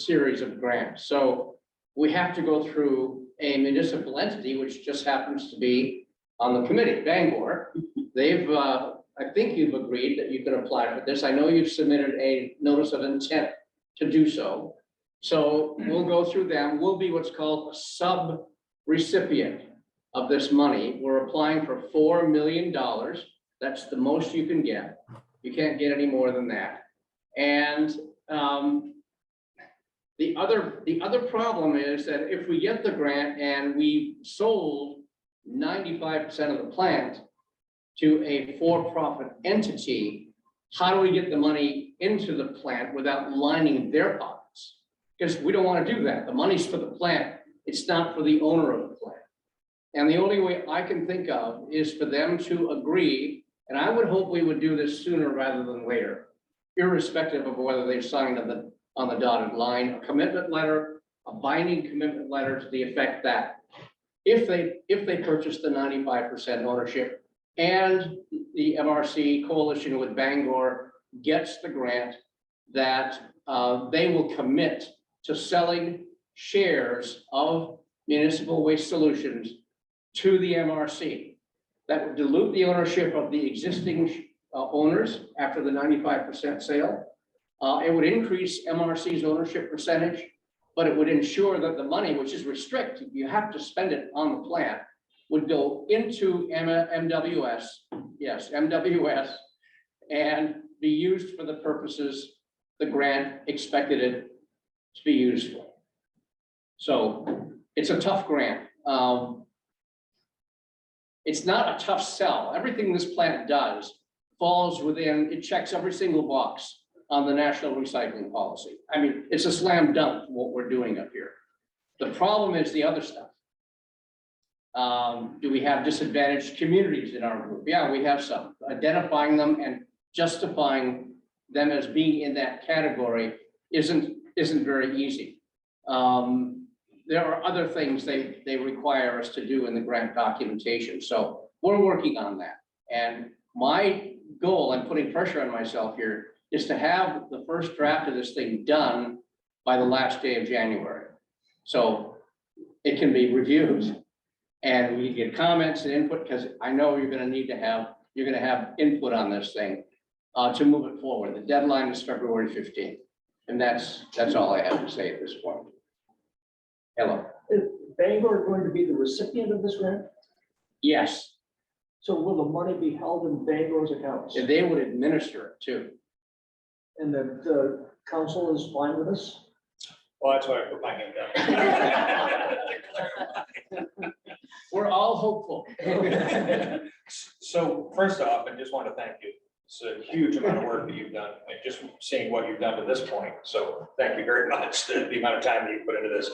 series of grants. So we have to go through a municipal entity, which just happens to be on the committee, Bangor. They've, I think you've agreed that you can apply for this. I know you've submitted a notice of intent to do so. So we'll go through them. We'll be what's called a sub-recipient of this money. We're applying for $4 million. That's the most you can get. You can't get any more than that. And the other problem is that if we get the grant and we sold 95% of the plant to a for-profit entity, how do we get the money into the plant without lining their pockets? Because we don't want to do that. The money's for the plant. It's not for the owner of the plant. And the only way I can think of is for them to agree, and I would hope we would do this sooner rather than later, irrespective of whether they've signed on the dotted line, a commitment letter, a binding commitment letter to the effect that if they purchase the 95% ownership and the MRC coalition with Bangor gets the grant, that they will commit to selling shares of Municipal Waste Solutions to the MRC. That would dilute the ownership of the existing owners after the 95% sale. It would increase MRC's ownership percentage, but it would ensure that the money, which is restricted, you have to spend it on the plant, would go into MWS, yes, MWS, and be used for the purposes the grant expected it to be used for. So it's a tough grant. It's not a tough sell. Everything this plant does falls within, it checks every single box on the national recycling policy. I mean, it's a slam dunk what we're doing up here. The problem is the other stuff. Do we have disadvantaged communities in our group? Yeah, we have some. Identifying them and justifying them as being in that category isn't very easy. There are other things they require us to do in the grant documentation. So we're working on that. And my goal, I'm putting pressure on myself here, is to have the first draft of this thing done by the last day of January. So it can be reviewed and we get comments and input, because I know you're gonna have input on this thing to move it forward. The deadline is February 15th. And that's all I have to say at this point. Hello. Is Bangor going to be the recipient of this grant? Yes, So will the money be held in Bangor's accounts? and they would administer it too. And the council is fine with this? Well, that's why I put my hand down. We're all hopeful. So first off, I just want to thank you. It's a huge amount of work that you've done, and just seeing what you've done to this point. So thank you very much, the amount of time that you put into this.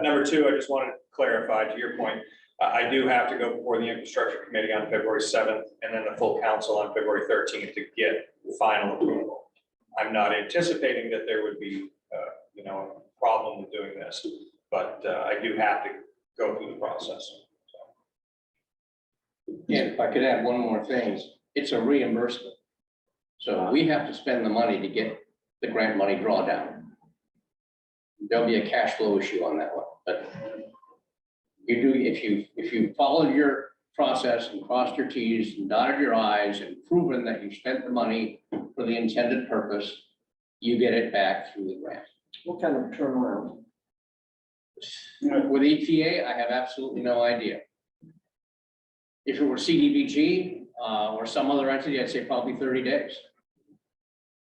Number two, I just wanted to clarify to your point, I do have to go before the infrastructure committee on February 7th and then the full council on February 13th to get final approval. I'm not anticipating that there would be, a problem with doing this, but I do have to go through the process. And if I could add one more thing, it's a reimbursement. So we have to spend the money to get the grant money drawdown. There'll be a cash flow issue on that one, but you do, if you followed your process and crossed your T's and dotted your I's and proven that you spent the money for the intended purpose, you get it back through the grant. What kind of turnaround? With EPA, I have absolutely no idea. If it were CDBG or some other entity, I'd say probably 30 days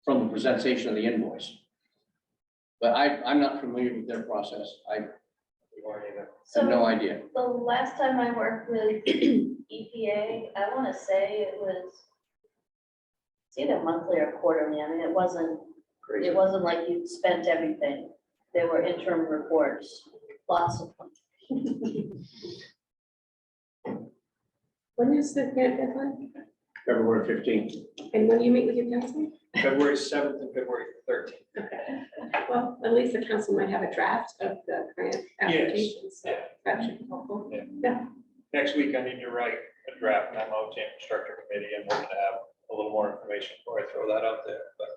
from the presentation of the invoice. But I'm not familiar with their process. I have no idea. The last time I worked with EPA, I want to say it was it's either monthly or quarterly. I mean, it wasn't like you'd spent everything. There were interim reports, lots of them. When is the grant deadline? February 15th. And when do you meet with your council? February 7th and February 13th. Okay. Well, at least the council might have a draft of the grant application, so that should be helpful. Next week, I need to write a draft memo to infrastructure committee, and we're gonna have a little more information before I throw that out there, but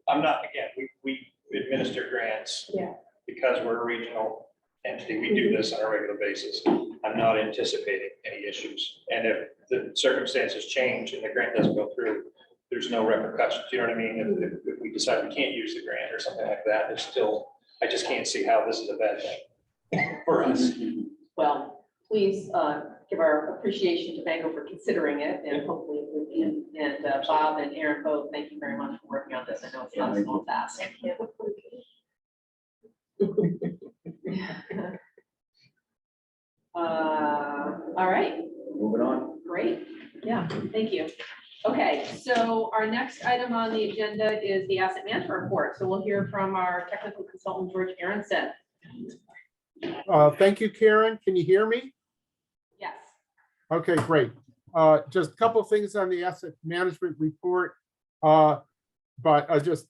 I'm not, again, we administer grants. Yeah. Because we're a regional entity, we do this on a regular basis. I'm not anticipating any issues, and if the circumstances change and the grant doesn't go through, there's no repercussions, you know what I mean? If we decide we can't use the grant or something like that, there's still, I just can't see how this is a bad thing for us. Well, please give our appreciation to Bangor for considering it, and hopefully, and Bob and Aaron both, thank you very much for working on this. I know it's not a small task. Thank you. All right, Moving on. great. Yeah, thank you. Okay, so our next item on the agenda is the asset management report. So we'll hear from our technical consultant, George Aronson. Thank you, Karen. Can you hear me? Yes. Okay, great. Just a couple of things on the asset management report. But just,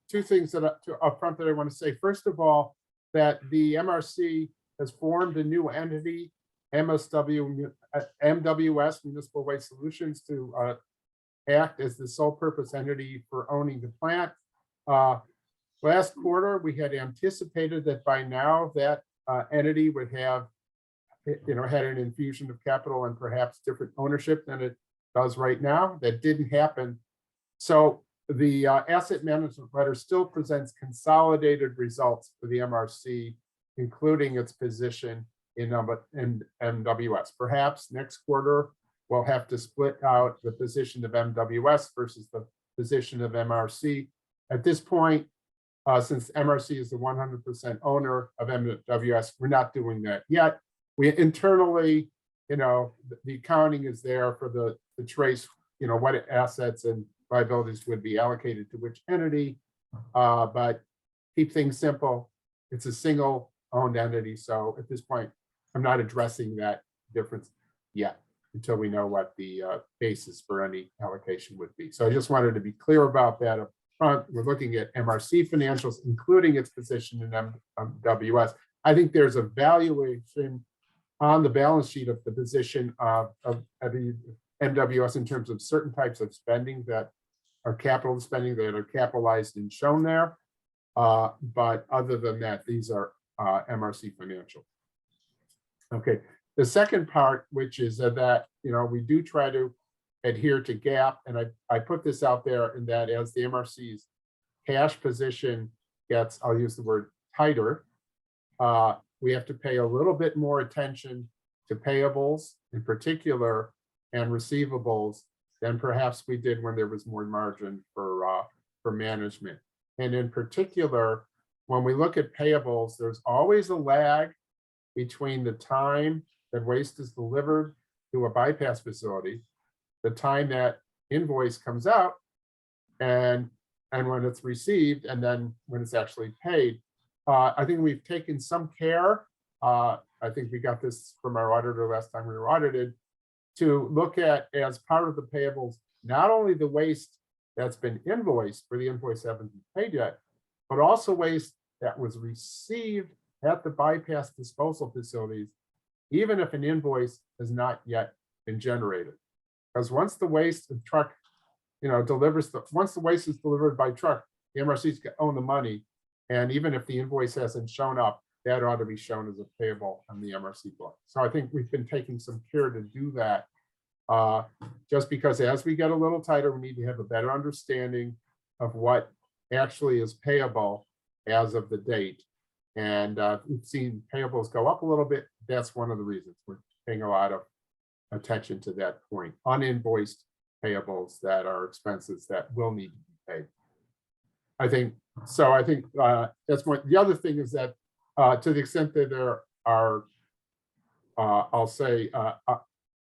two things that up front that I want to say. First of all, that the MRC has formed a new entity, MWS, Municipal Waste Solutions, to act as the sole purpose entity for owning the plant. last quarter, we had anticipated that by now that entity would have, had an infusion of capital and perhaps different ownership than it does right now. That didn't happen. So the asset management letter still presents consolidated results for the MRC, including its position in MWS. Perhaps next quarter, we'll have to split out the position of MWS versus the position of MRC. At this point, since MRC is the 100% owner of MWS, we're not doing that yet. We internally, the accounting is there for the trace, what assets and liabilities would be allocated to which entity. But keep things simple. It's a single owned entity. So at this point, I'm not addressing that difference yet until we know what the basis for any allocation would be. So I just wanted to be clear about that up front. We're looking at MRC financials, including its position in MWS. I think there's a valuation on the balance sheet of the position of the MWS in terms of certain types of spending that are capital spending that are capitalized and shown there. But other than that, these are MRC financial. Okay, the second part, which is that, we do try to adhere to GAAP, and I put this out there in that as the MRC's cash position gets, I'll use the word tighter, we have to pay a little bit more attention to payables in particular and receivables than perhaps we did when there was more margin for management. And in particular, when we look at payables, there's always a lag between the time that waste is delivered to a bypass facility, the time that invoice comes out, and when it's received, and then when it's actually paid. I think we've taken some care. I think we got this from our auditor last time we were audited, to look at as part of the payables, not only the waste that's been invoiced for the invoice haven't been paid yet, but also waste that was received at the bypass disposal facilities, even if an invoice has not yet been generated. Because once the waste truck, once the waste is delivered by truck, the MRCs own the money. And even if the invoice hasn't shown up, that ought to be shown as a payable on the MRC book. So I think we've been taking some care to do that. Just because as we get a little tighter, we need to have a better understanding of what actually is payable as of the date. And we've seen payables go up a little bit. That's one of the reasons we're paying a lot of attention to that point. Uninvoiced payables that are expenses that will need to be paid. I think that's one. The other thing is that to the extent that there are, I'll say,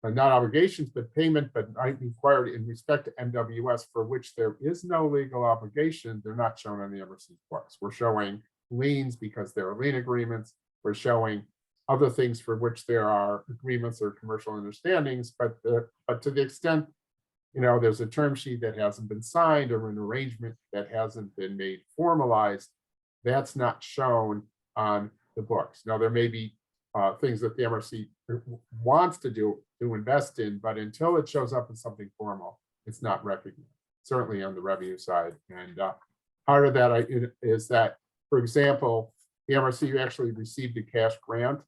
not obligations, but payment, but might be required in respect to MWS for which there is no legal obligation, they're not shown on the MRC books. We're showing liens because there are lien agreements. We're showing other things for which there are agreements or commercial understandings, but to the extent, there's a term sheet that hasn't been signed or an arrangement that hasn't been made formalized, that's not shown on the books. Now, there may be things that the MRC wants to invest in, but until it shows up as something formal, it's not recognized, certainly on the revenue side. And part of that is that, for example, the MRC actually received a cash grant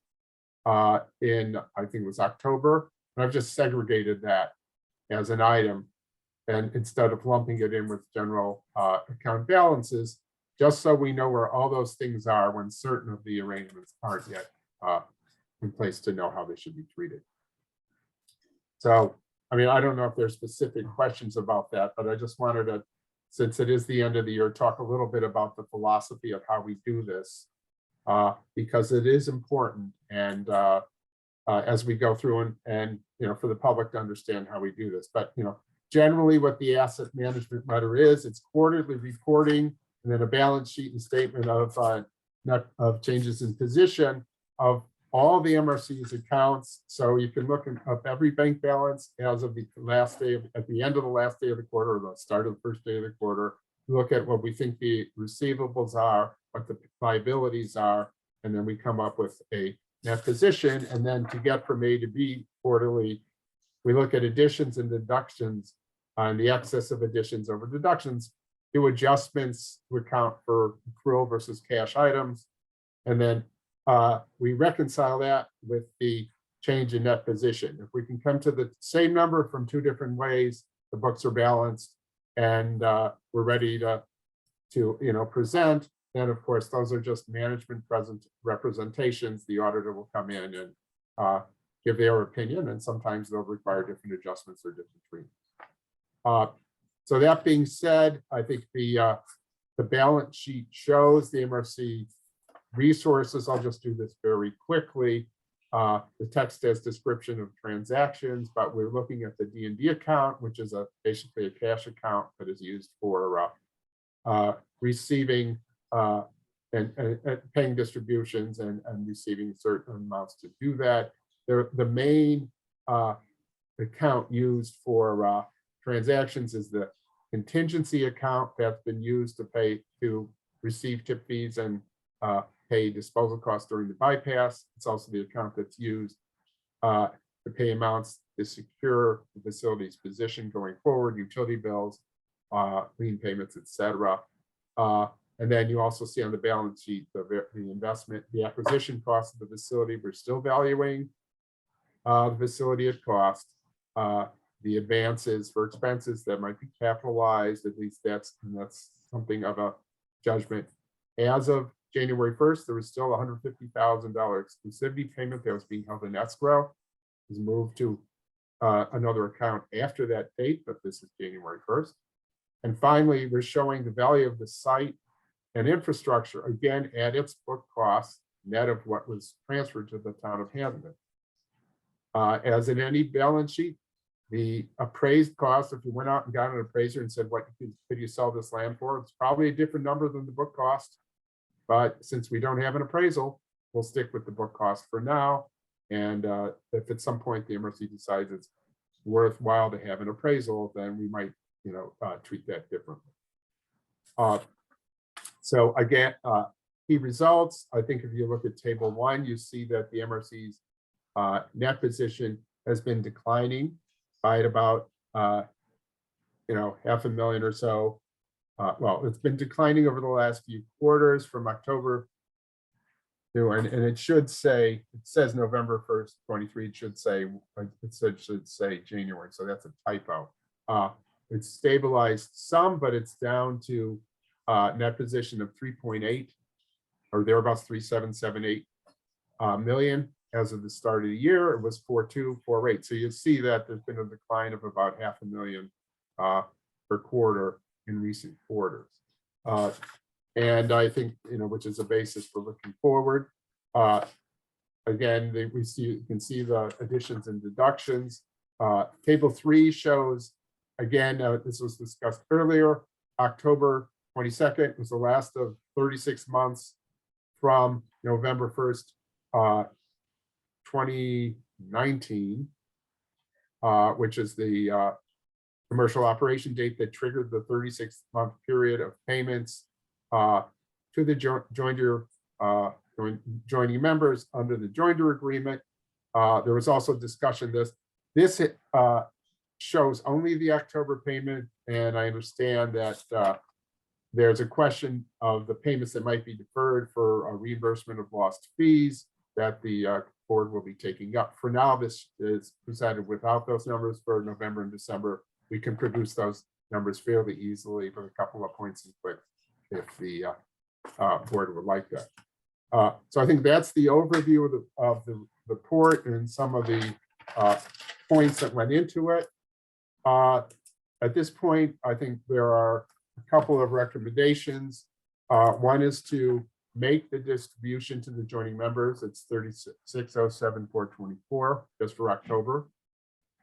in, I think it was October, and I've just segregated that as an item, and instead of lumping it in with general account balances, just so we know where all those things are when certain of the arrangements aren't yet in place to know how they should be treated. So, I don't know if there's specific questions about that, but I just wanted to, since it is the end of the year, talk a little bit about the philosophy of how we do this, because it is important. And as we go through and for the public to understand how we do this. But, generally what the asset management letter is, it's quarterly reporting and then a balance sheet and statement of changes in position of all the MRC's accounts. So you can look up every bank balance as of the last day, at the end of the last day of the quarter, or the start of the first day of the quarter, look at what we think the receivables are, what the liabilities are, and then we come up with a net position. And then to get from A to B quarterly, we look at additions and deductions on the excess of additions over deductions. do adjustments to account for accrual versus cash items. And then we reconcile that with the change in net position. If we can come to the same number from two different ways, the books are balanced and we're ready to present, then of course, those are just management present representations. The auditor will come in and give their opinion, and sometimes they'll require different adjustments or different treatments. So that being said, I think the balance sheet shows the MRC resources. I'll just do this very quickly. The text has description of transactions, but we're looking at the D&D account, which is basically a cash account that is used for receiving and paying distributions and receiving certain amounts to do that. The main account used for transactions is the contingency account that's been used to receive tip fees and pay disposal costs during the bypass. It's also the account that's used to pay amounts to secure the facility's position going forward, utility bills, lien payments, etc. And then you also see on the balance sheet the investment, the acquisition cost of the facility. We're still valuing the facility at cost. The advances for expenses that might be capitalized, at least that's something of a judgment. As of January 1st, there was still $150,000 exclusivity payment that was being held in escrow. It was moved to another account after that date, but this is January 1st. And finally, we're showing the value of the site and infrastructure, again, at its book cost, net of what was transferred to the town of Hampton. As in any balance sheet, the appraised cost, if you went out and got an appraiser and said, what could you sell this land for? It's probably a different number than the book cost. But since we don't have an appraisal, we'll stick with the book cost for now. And if at some point the MRC decides it's worthwhile to have an appraisal, then we might, treat that differently. So again, key results. I think if you look at table 1, you see that the MRC's net position has been declining by about $500,000 or so. Well, it's been declining over the last few quarters from October to, and it should say, it says November 1st, 23, it should say January, so that's a typo. It's stabilized some, but it's down to net position of 3.8 or thereabouts 3,778 million. As of the start of the year, it was 4,248. So you see that there's been a decline of about $500,000 per quarter in recent quarters. And I think, which is a basis for looking forward. Again, you can see the additions and deductions. Table 3 shows, again, this was discussed earlier, October 22nd was the last of 36 months from November 1st, 2019, which is the commercial operation date that triggered the 36-month period of payments to the joining members under the joinder agreement. There was also discussion this shows only the October payment, and I understand that there's a question of the payments that might be deferred for a reimbursement of lost fees that the board will be taking up. For now, this is presented without those numbers for November and December. We can produce those numbers fairly easily with a couple of points and clicks if the board would like that. So I think that's the overview of the report and some of the points that went into it. At this point, I think there are a couple of recommendations. One is to make the distribution to the joining members. It's 36,074.24 just for October.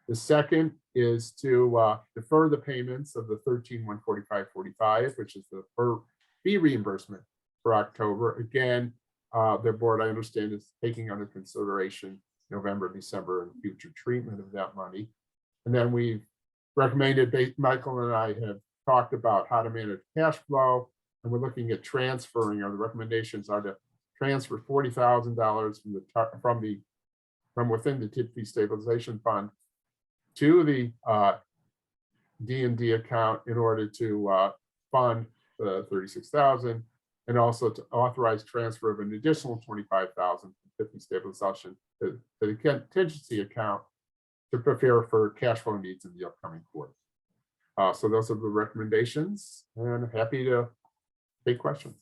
The second is to defer the payments of the 13,145.45, which is the fee reimbursement for October. Again, the board, I understand, is taking under consideration November, December, and future treatment of that money. And then we've recommended, Michael and I have talked about how to manage cash flow. And we're looking at transferring, or the recommendations are to transfer $40,000 from within the tip fee stabilization fund to the D&D account in order to fund, the 36,000, and also to authorize transfer of an additional 25,000 from Tiffin stabilization to the contingency account to prepare for cash flow needs in the upcoming quarter. So those are the recommendations, and I'm happy to take questions.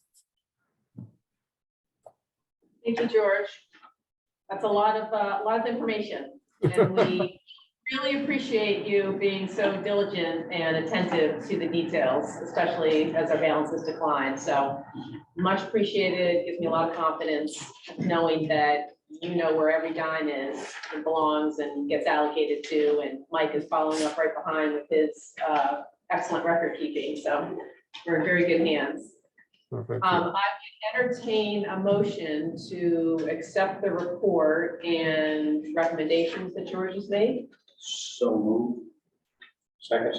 Thank you, George. That's a lot of information, and we really appreciate you being so diligent and attentive to the details, especially as our balances decline. So much appreciated. It gives me a lot of confidence knowing that you know where every dime is and belongs and gets allocated to, and Mike is following up right behind with his excellent record keeping. So we're in very good hands. So thank you. I would entertain a motion to accept the report and recommendations that George has made. So move. Second.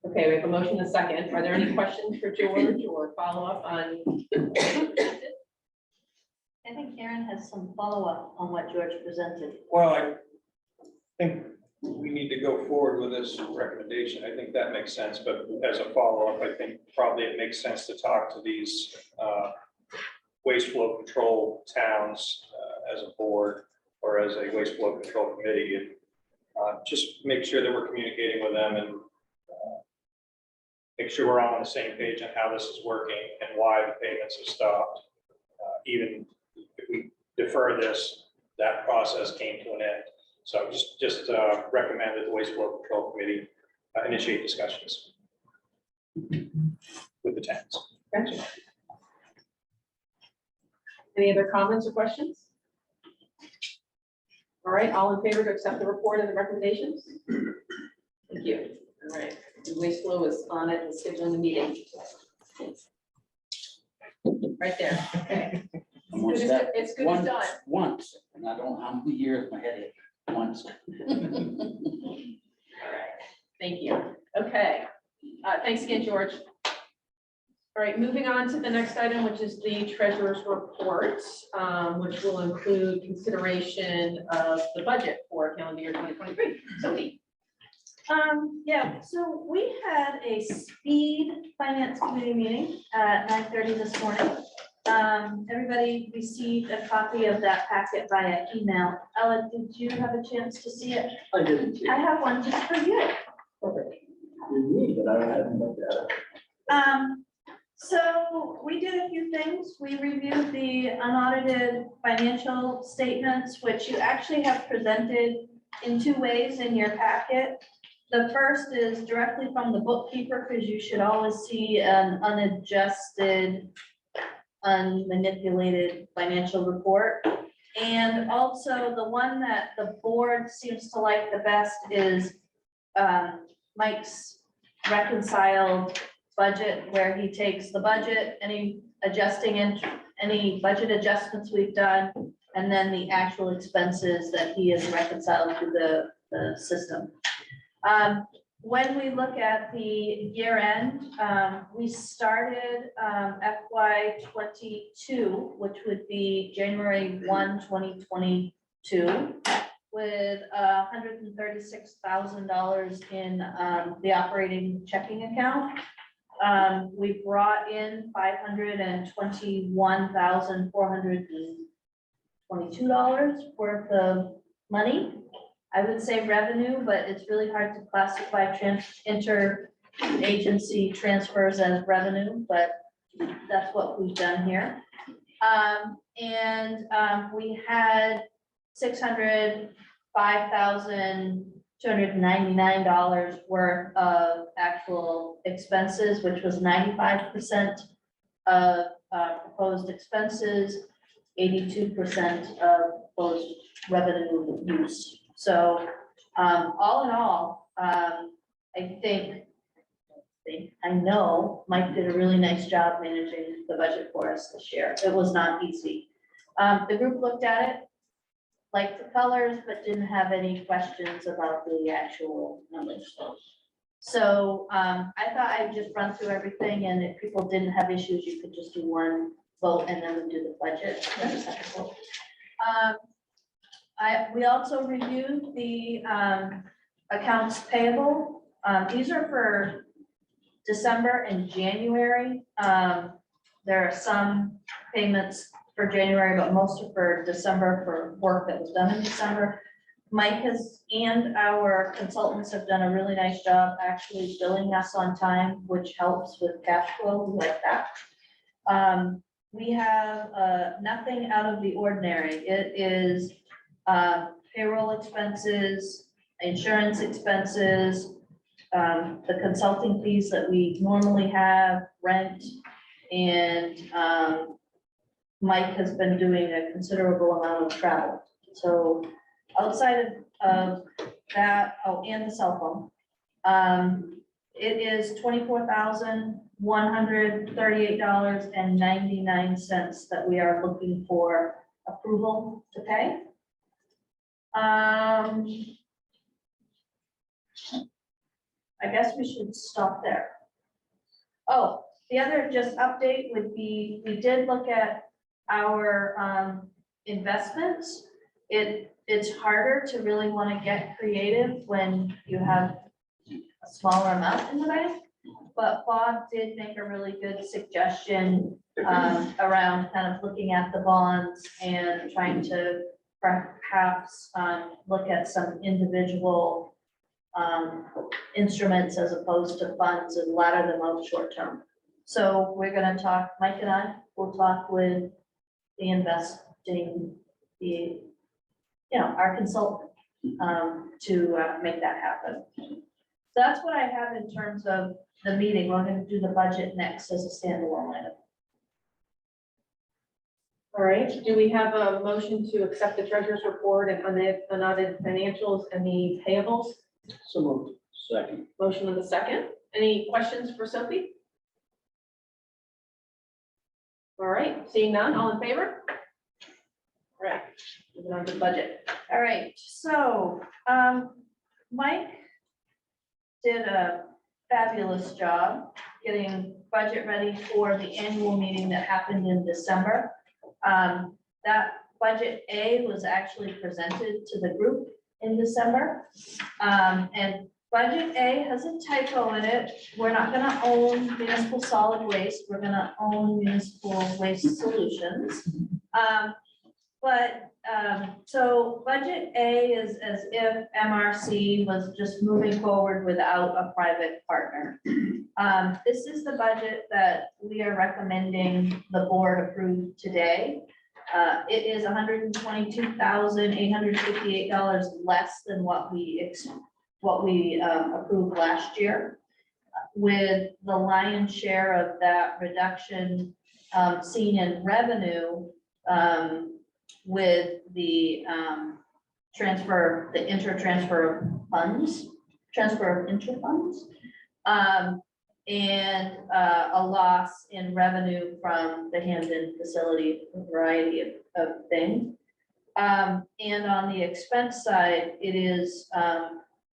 Okay, we have a motion and a second. Are there any questions for George or follow-up on? I think Aaron has some follow-up on what George presented. Well, I think we need to go forward with this recommendation. I think that makes sense, but as a follow-up, I think probably it makes sense to talk to these waste flow control towns as a board or as a waste flow control committee, and just make sure that we're communicating with them and make sure we're all on the same page on how this is working and why the payments have stopped. Even if we defer this, that process came to an end. So just recommend that the waste flow control committee initiate discussions with the towns. Gotcha. Any other comments or questions? All right, all in favor to accept the report and the recommendations? Thank you. All right, the waste flow is on it and scheduling the meeting. Right there, okay. Once Good as- that- It's good as done. Once, and I don't know how many years my head hit, once. All right, thank you. Okay, thanks again, George. All right, moving on to the next item, which is the treasurer's report, which will include consideration of the budget for calendar year 2023. Sophie. Yeah, so we had a speed finance committee meeting at 9:30 this morning. Everybody received a copy of that packet via email. Ella, did you have a chance to see it? I didn't see I it. have one just for you. Okay. You need, but I haven't looked at it. So we did a few things. We reviewed the unaudited financial statements, which you actually have presented in two ways in your packet. The first is directly from the bookkeeper, because you should always see an unadjusted, unmanipulated financial report. And also the one that the board seems to like the best is Mike's reconciled budget, where he takes the budget, any any budget adjustments we've done, and then the actual expenses that he has reconciled to the system. When we look at the year end, we started FY 22, which would be January 1, 2022, with $136,000 in the operating checking account. We brought in $521,422 worth of money. I would say revenue, but it's really hard to classify inter-agency transfers as revenue, but that's what we've done here. We had $605,299 worth of actual expenses, which was 95% of proposed expenses, 82% of proposed revenue use. So all in all, I know Mike did a really nice job managing the budget for us this year. It was not easy. The group looked at it, liked the colors, but didn't have any questions about the actual numbers. So I thought I'd just run through everything, and if people didn't have issues, you could just do one vote and then we do the budget. Then a second vote. We also reviewed the accounts payable. These are for December and January. There are some payments for January, but most are for December for work that was done in December. Mike has, and our consultants have done a really nice job actually billing us on time, which helps with cash flow. We like that. We have nothing out of the ordinary. It is payroll expenses, insurance expenses, the consulting fees that we normally have, rent, and Mike has been doing a considerable amount of travel. So outside of that, oh, and the cell phone, it is $24,138.99 that we are looking for approval to pay. I guess we should stop there. Oh, the other just update would be, we did look at our investments. It's harder to really want to get creative when you have a smaller amount in the bank. But Bob did make a really good suggestion around kind of looking at the bonds and trying to perhaps look at some individual instruments as opposed to funds and ladder them out short term. So we're gonna talk, Mike and I will talk with the investing, our consultant to make that happen. So that's what I have in terms of the meeting. We're gonna do the budget next as a standalone item. All right, do we have a motion to accept the treasurer's report and unaudited financials and the payables? So moved. Second. Motion on the second. Any questions for Sophie? All right, seeing none, all in favor? All right, moving on to the budget. All right, so Mike did a fabulous job getting budget ready for the annual meeting that happened in December. That budget A was actually presented to the group in December. And budget A has a typo in it. We're not gonna own municipal solid waste. We're gonna own municipal waste solutions. So budget A is as if MRC was just moving forward without a private partner. This is the budget that we are recommending the board approve today. It is $122,858 less than what we approved last year. With the lion's share of that reduction seen in revenue, with the transfer of funds, transfer of inter-funds, and a loss in revenue from the Hamden facility, a variety of things. And on the expense side, it is,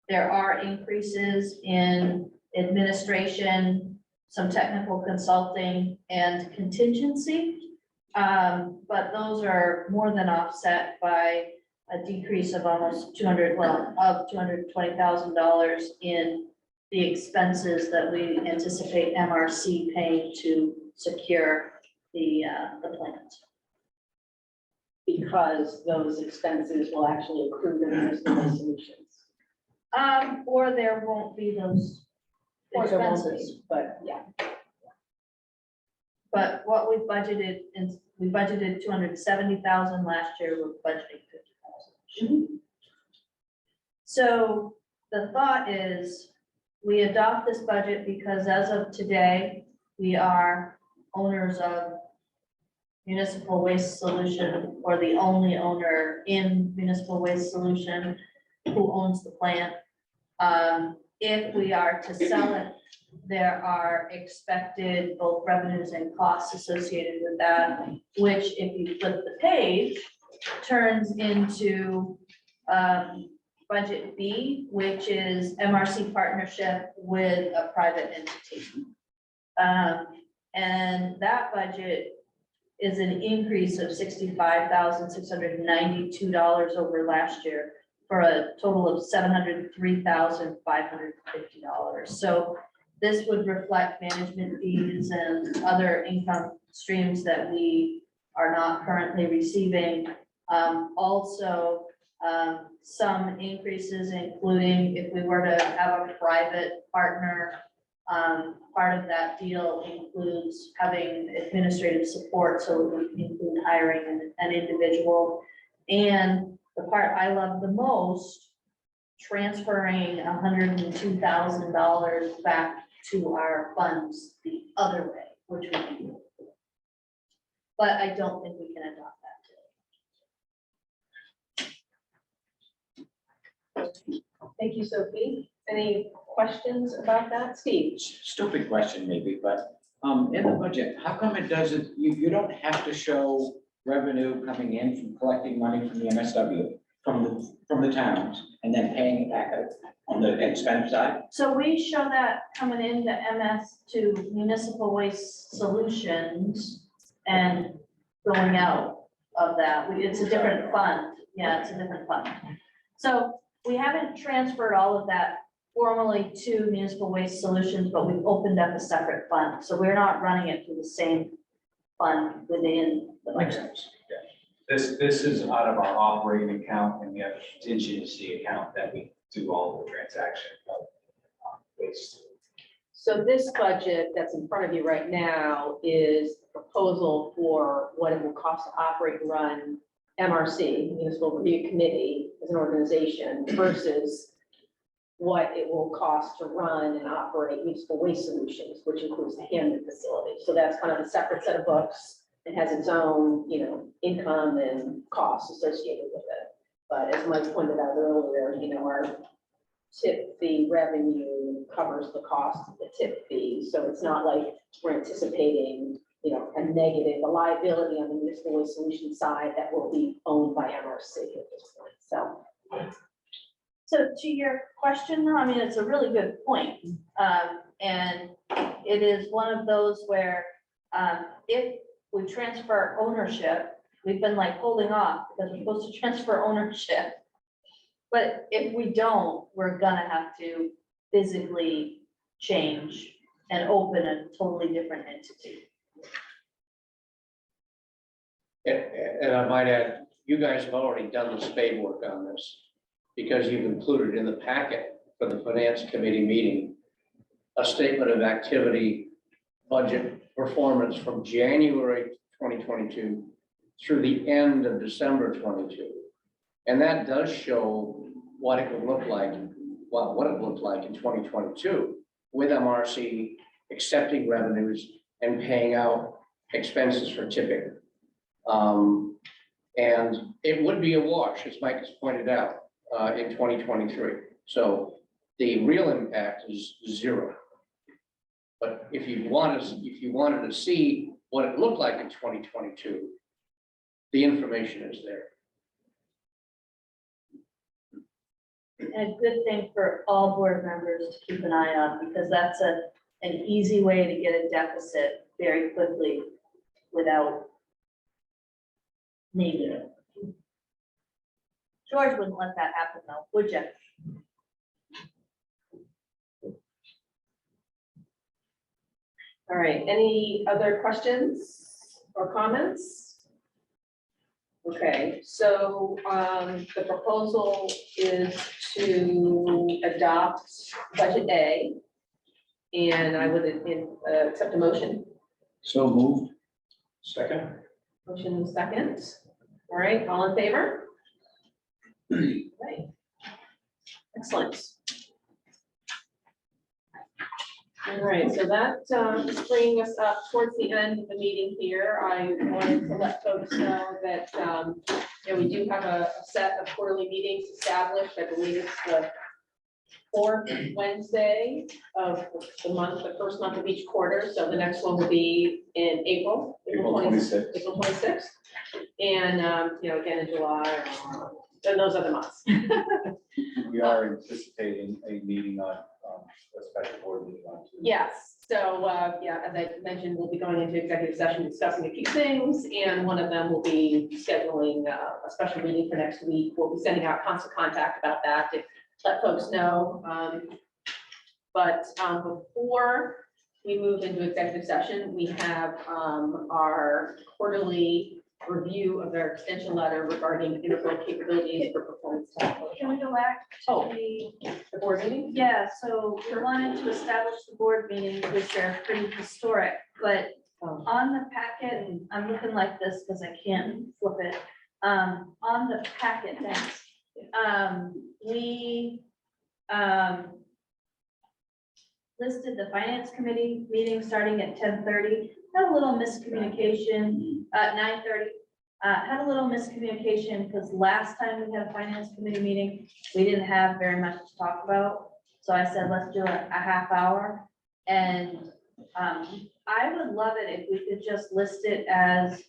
there are increases in administration, some technical consulting and contingency. But those are more than offset by a decrease of almost $220,000 in the expenses that we anticipate MRC paying to secure the plant. Because those expenses will actually accrue to municipal solutions. Or there won't be those Or there won't expenses. be, but yeah. But what we budgeted, we budgeted 270,000 last year, we're budgeting 50,000. So the thought is, we adopt this budget because as of today, we are owners of Municipal Waste Solution, or the only owner in Municipal Waste Solution who owns the plant. If we are to sell it, there are expected both revenues and costs associated with that, which if you flip the page, turns into budget B, which is MRC partnership with a private entity. And that budget is an increase of $65,692 over last year, for a total of $703,550. So this would reflect management fees and other income streams that we are not currently receiving. Also, some increases, including if we were to have a private partner. Part of that deal includes having administrative support, so it would include hiring an individual. And the part I love the most, transferring $102,000 back to our funds the other way, which would be beautiful. But I don't think we can adopt that today. Thank you, Sophie. Any questions about that? Steve? Stupid question maybe, but, in the budget, how come it doesn't, you don't have to show revenue coming in from collecting money from the MSW, from the towns, and then paying it back out on the expense side? So we show that coming into MS to Municipal Waste Solutions and going out of that. It's a different fund. Yeah, it's a different fund. So we haven't transferred all of that formally to Municipal Waste Solutions, but we've opened up a separate fund. So we're not running it through the same fund within the Makes budget. sense. This is out of our operating account, and we have a contingency account that we do all the transaction of waste. So this budget that's in front of you right now is a proposal for what it will cost to operate and run MRC, Municipal Review Committee, as an organization versus what it will cost to run and operate Municipal Waste Solutions, which includes the Hampton facility. So that's kind of a separate set of books. It has its own, income and costs associated with it. But as Mike pointed out earlier, our tip fee revenue covers the cost of the tip fee. So it's not like we're anticipating, a negative, a liability on the Municipal Waste Solution side that will be owned by MRC at this point. So to your question, though, I mean, it's a really good point. And it is one of those where, if we transfer ownership, we've been like holding off because we're supposed to transfer ownership. But if we don't, we're gonna have to physically change and open a totally different entity. And I might add, you guys have already done the spade work on this, because you've included in the packet for the finance committee meeting a statement of activity, budget performance from January 2022 through the end of December 22. And that does show what it would look like, what it looked like in 2022 with MRC accepting revenues and paying out expenses for tipping. And it would be a wash, as Mike has pointed out, in 2023. So the real impact is zero. But if you wanted to see what it looked like in 2022, the information is there. And a good thing for all board members to keep an eye on, because that's an easy way to get a deficit very quickly without needing it. George wouldn't let that happen though, would you? All right, any other questions or comments? Okay, so the proposal is to adopt Budget A. And I would accept a motion. So moved. Second. Motion and second. All right, all in favor? Right. Excellent. All right, so that is bringing us up towards the end of the meeting here. I wanted to let folks know that, we do have a set of quarterly meetings established. I believe it's the fourth Wednesday of the month, the first month of each quarter. So the next one will be in April. April 26th. April 26th. And, again in July, and those other months. We are anticipating a meeting on, a special board meeting on Tuesday. Yes, so, as I mentioned, we'll be going into executive session discussing a few things, and one of them will be scheduling a special meeting for next week. We'll be sending out constant contact about that to let folks know. But before we move into executive session, we have our quarterly review of our extension letter regarding integral capabilities for performance testing. Can we go back Oh. to The board meeting? yeah, so we wanted to establish the board meetings, which are pretty historic, but Oh. on the packet, and I'm looking like this because I can't flip it. On the packet, thanks. We listed the finance committee meeting starting at 10:30. Had a little miscommunication at 9:30. Had a little miscommunication because last time we had a finance committee meeting, we didn't have very much to talk about. So I said, let's do a half hour. And I would love it if we could just list it as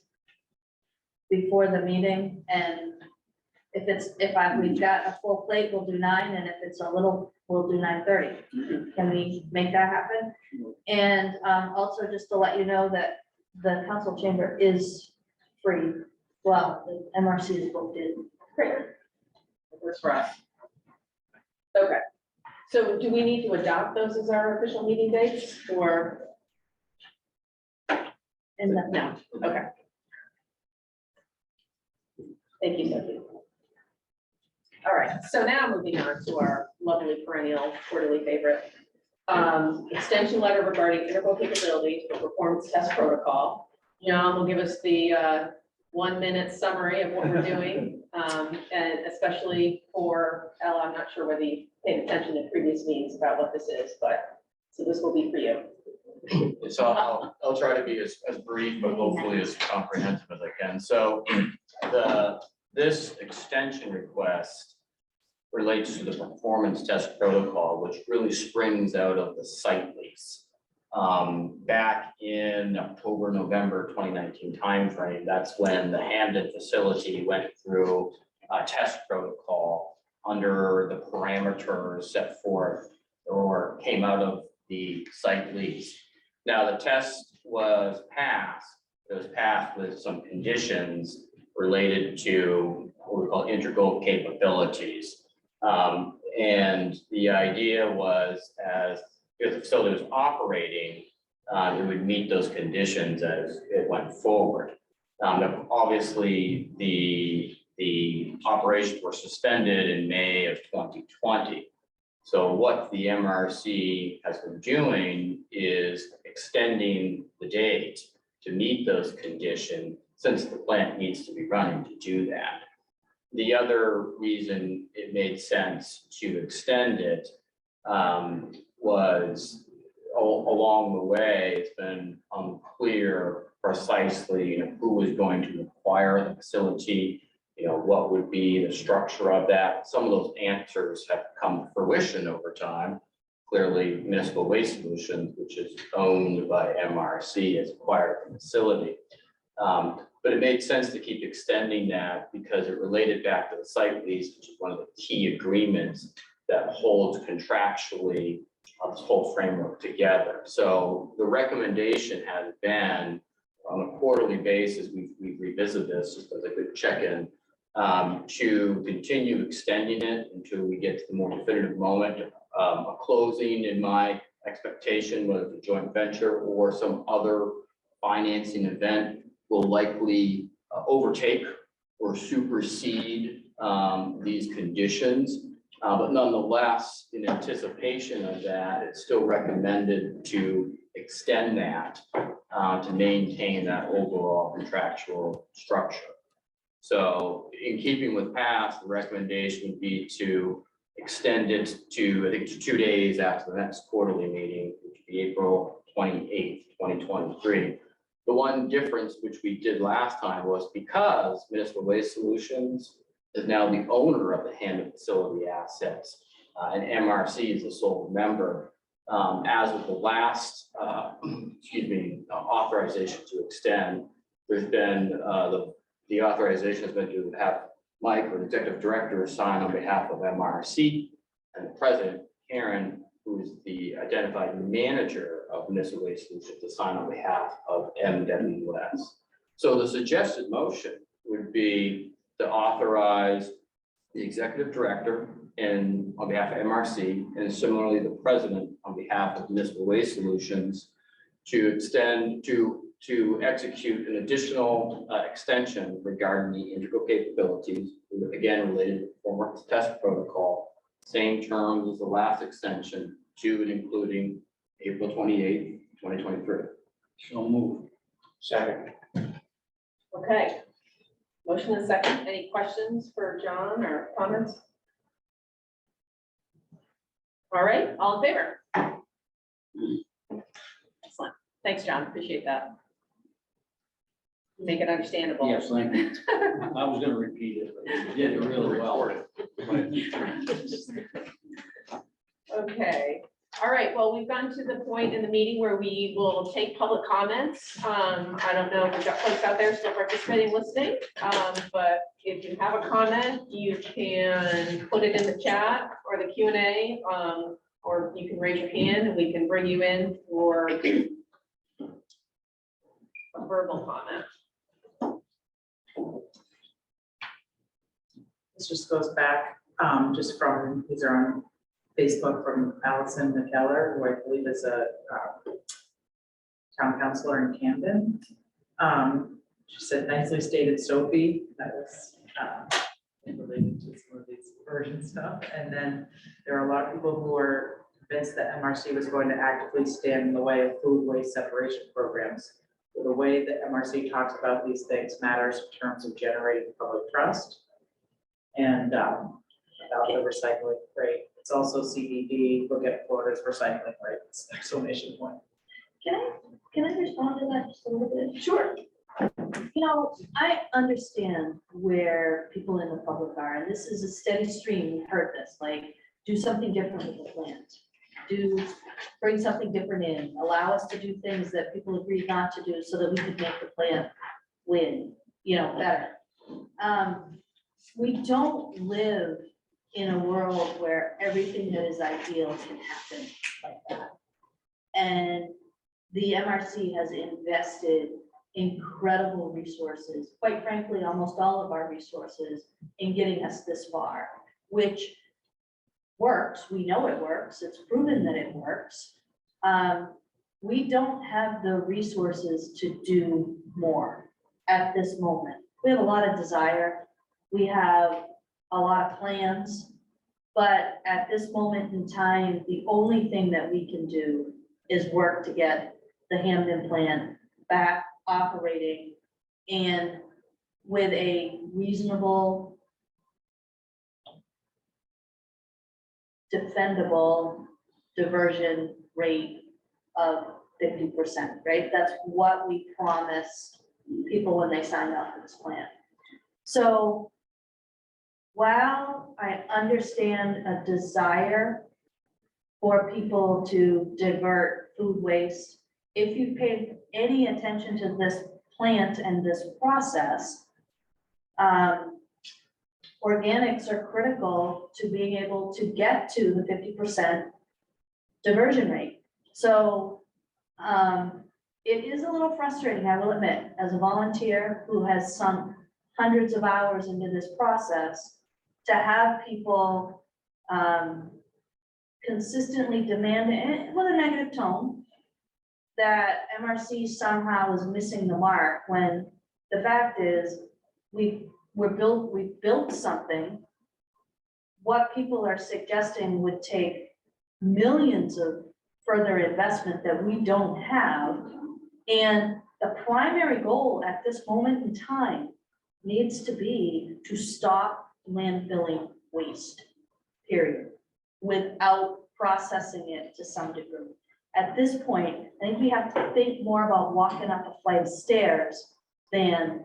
before the meeting. And if we've got a full plate, we'll do 9, and if it's a little, we'll do 9:30. Can we make that happen? And also just to let you know that the council chamber is free. Well, the MRC is booked in. Great. Works for us. Okay, so do we need to adopt those as our official meeting dates or? And the, No, okay. Thank you, Sophie. All right, so now moving on to our lovely perennial quarterly favorite. Extension letter regarding integral capabilities for performance test protocol. John will give us the 1-minute summary of what we're doing. And especially for Ella, I'm not sure whether you paid attention to previous meetings about what this is, but so this will be for you. So I'll try to be as brief, but hopefully as comprehensive as I can. So this extension request relates to the performance test protocol, which really springs out of the site lease. Back in October, November 2019 timeframe, that's when the Hamden facility went through a test protocol under the parameters set forth or came out of the site lease. Now, the test was passed. It was passed with some conditions related to what we call integral capabilities. And the idea was, as if the facility was operating, it would meet those conditions as it went forward. Obviously, the operations were suspended in May of 2020. So what the MRC has been doing is extending the date to meet those conditions, since the plant needs to be running to do that. The other reason it made sense to extend it was along the way, it's been unclear precisely who was going to acquire the facility, what would be the structure of that. Some of those answers have come to fruition over time. Clearly, Municipal Waste Solutions, which is owned by MRC, has acquired the facility. But it made sense to keep extending that because it related back to the site lease, which is one of the key agreements that holds contractually this whole framework together. So the recommendation has been on a quarterly basis, we revisit this just as a good check-in, to continue extending it until we get to the more definitive moment. A closing, in my expectation, whether it's a joint venture or some other financing event, will likely overtake or supersede these conditions. But nonetheless, in anticipation of that, it's still recommended to extend that to maintain that overall contractual structure. So in keeping with past, the recommendation would be to extend it to, I think, 2 days after the next quarterly meeting, which would be April 28th, 2023. The one difference which we did last time was because Municipal Waste Solutions is now the owner of the Hamden facility assets, and MRC is the sole member. As of the last, authorization to extend, there's been the authorization has been to have Mike, or the executive director, sign on behalf of MRC, and the president, Karen, who is the identified manager of Municipal Waste Solutions, to sign on behalf of MWS. So the suggested motion would be to authorize the executive director and on behalf of MRC, and similarly the president on behalf of Municipal Waste Solutions to extend, to execute an additional extension regarding the integral capabilities, again, related to the performance test protocol, same terms as the last extension, to and including April 28th, 2023. So move. Second. Okay. Motion and second. Any questions for John or comments? All right, all in favor? Excellent. Thanks, John. Appreciate that. Make it understandable. Yes, thank you. I was gonna repeat it, but you did it really well. Okay, all right, well, we've gotten to the point in the meeting where we will take public comments. I don't know if we've got folks out there still participating, listening, but if you have a comment, you can put it in the chat or the Q&A, or you can raise your hand and we can bring you in for a verbal comment. This just goes back, just from, these are on Facebook from Allison McKellar, who I believe is a town councilor in Camden. She said, nicely stated, Sophie. That was related to some of these version stuff. And then there are a lot of people who are convinced that MRC was going to actively stand in the way of food waste separation programs. So the way that MRC talks about these things matters in terms of generating public trust. And about the recycling rate. It's also CBD, look at Florida's recycling rates, exclamation point. Can I respond to that just a little bit? Sure. You know, I understand where people in the public are, and this is a steady stream. We've heard this, like, do something different with the plant. Bring something different in, allow us to do things that people agreed not to do so that we could make the plant win, better. We don't live in a world where everything that is ideal can happen like that. And the MRC has invested incredible resources, quite frankly, almost all of our resources in getting us this far, which works. We know it works. It's proven that it works. We don't have the resources to do more at this moment. We have a lot of desire. We have a lot of plans, but at this moment in time, the only thing that we can do is work to get the Hamden plant back operating and with a reasonable, defendable diversion rate of 50%, right? That's what we promised people when they signed up for this plan. So while I understand a desire for people to divert food waste, if you paid any attention to this plant and this process, organics are critical to being able to get to the 50% diversion rate. So it is a little frustrating, I will admit, as a volunteer who has sunk hundreds of hours into this process, to have people consistently demand, and with a negative tone, that MRC somehow is missing the mark, when the fact is we built something. What people are suggesting would take millions of further investment that we don't have. And the primary goal at this moment in time needs to be to stop landfilling waste, period, without processing it to some degree. At this point, I think we have to think more about walking up a flight of stairs than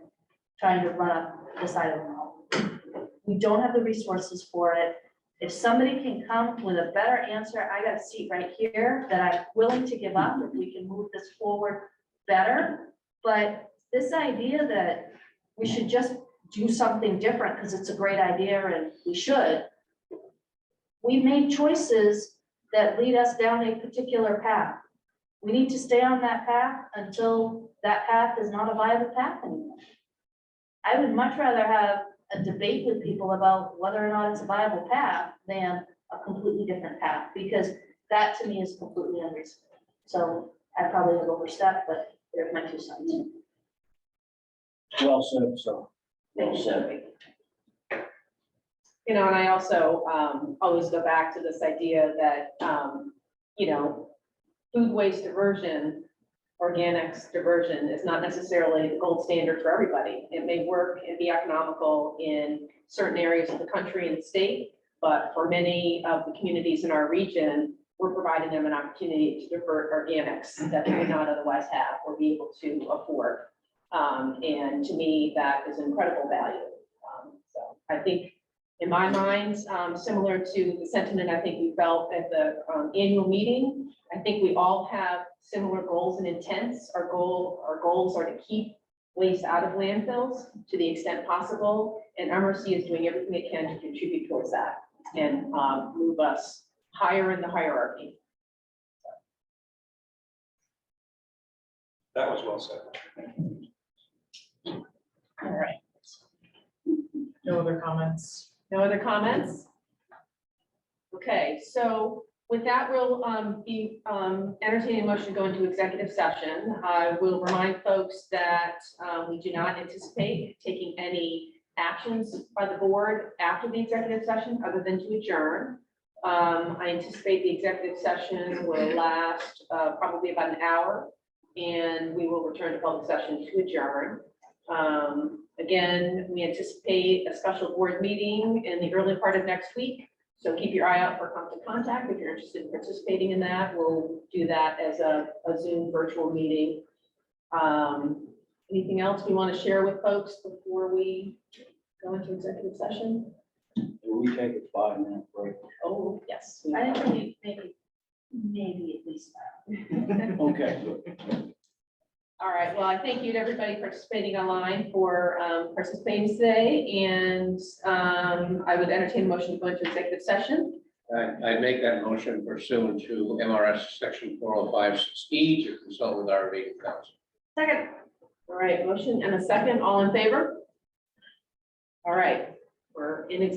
trying to run up the side of the mountain. We don't have the resources for it. If somebody can come with a better answer, I got a seat right here that I'm willing to give up if we can move this forward better. But this idea that we should just do something different because it's a great idea and we should, we made choices that lead us down a particular path. We need to stay on that path until that path is not a viable path anymore. I would much rather have a debate with people about whether or not it's a viable path than a completely different path, because that to me is completely unreasonable. So I probably have overstepped, but there's my 2 cents. Well said, so, well said. You know, and I also always go back to this idea that, you know, food waste diversion, organics diversion is not necessarily the gold standard for everybody. It may work and be economical in certain areas of the country and state, but for many of the communities in our region, we're providing them an opportunity to divert organics that they would not otherwise have or be able to afford. And to me, that is incredible value. So I think in my mind, similar to the sentiment I think we felt at the annual meeting, I think we all have similar goals and intents. Our goals are to keep waste out of landfills to the extent possible, and MRC is doing everything it can to contribute towards that and move us higher in the hierarchy. That was well said. All right. No other comments? No other comments? Okay, so with that, we'll be entertaining a motion to go into executive session. I will remind folks that we do not anticipate taking any actions by the board after the executive session other than to adjourn. I anticipate the executive session will last probably about an hour, and we will return to public session to adjourn. Again, we anticipate a special board meeting in the early part of next week. So keep your eye out for constant contact. If you're interested in participating in that, we'll do that as a Zoom virtual meeting. Anything else we want to share with folks before we go into executive session? Will we take a 5-minute break? Oh, yes. I think we maybe at least that. Okay, good. All right, well, I thank you to everybody participating online for participating today, and I would entertain a motion to go into executive session. I make that motion pursuant to MRS section 405(6)E to consult with our legal counsel. Second. All right, motion and a second, all in favor? All right, we're in executive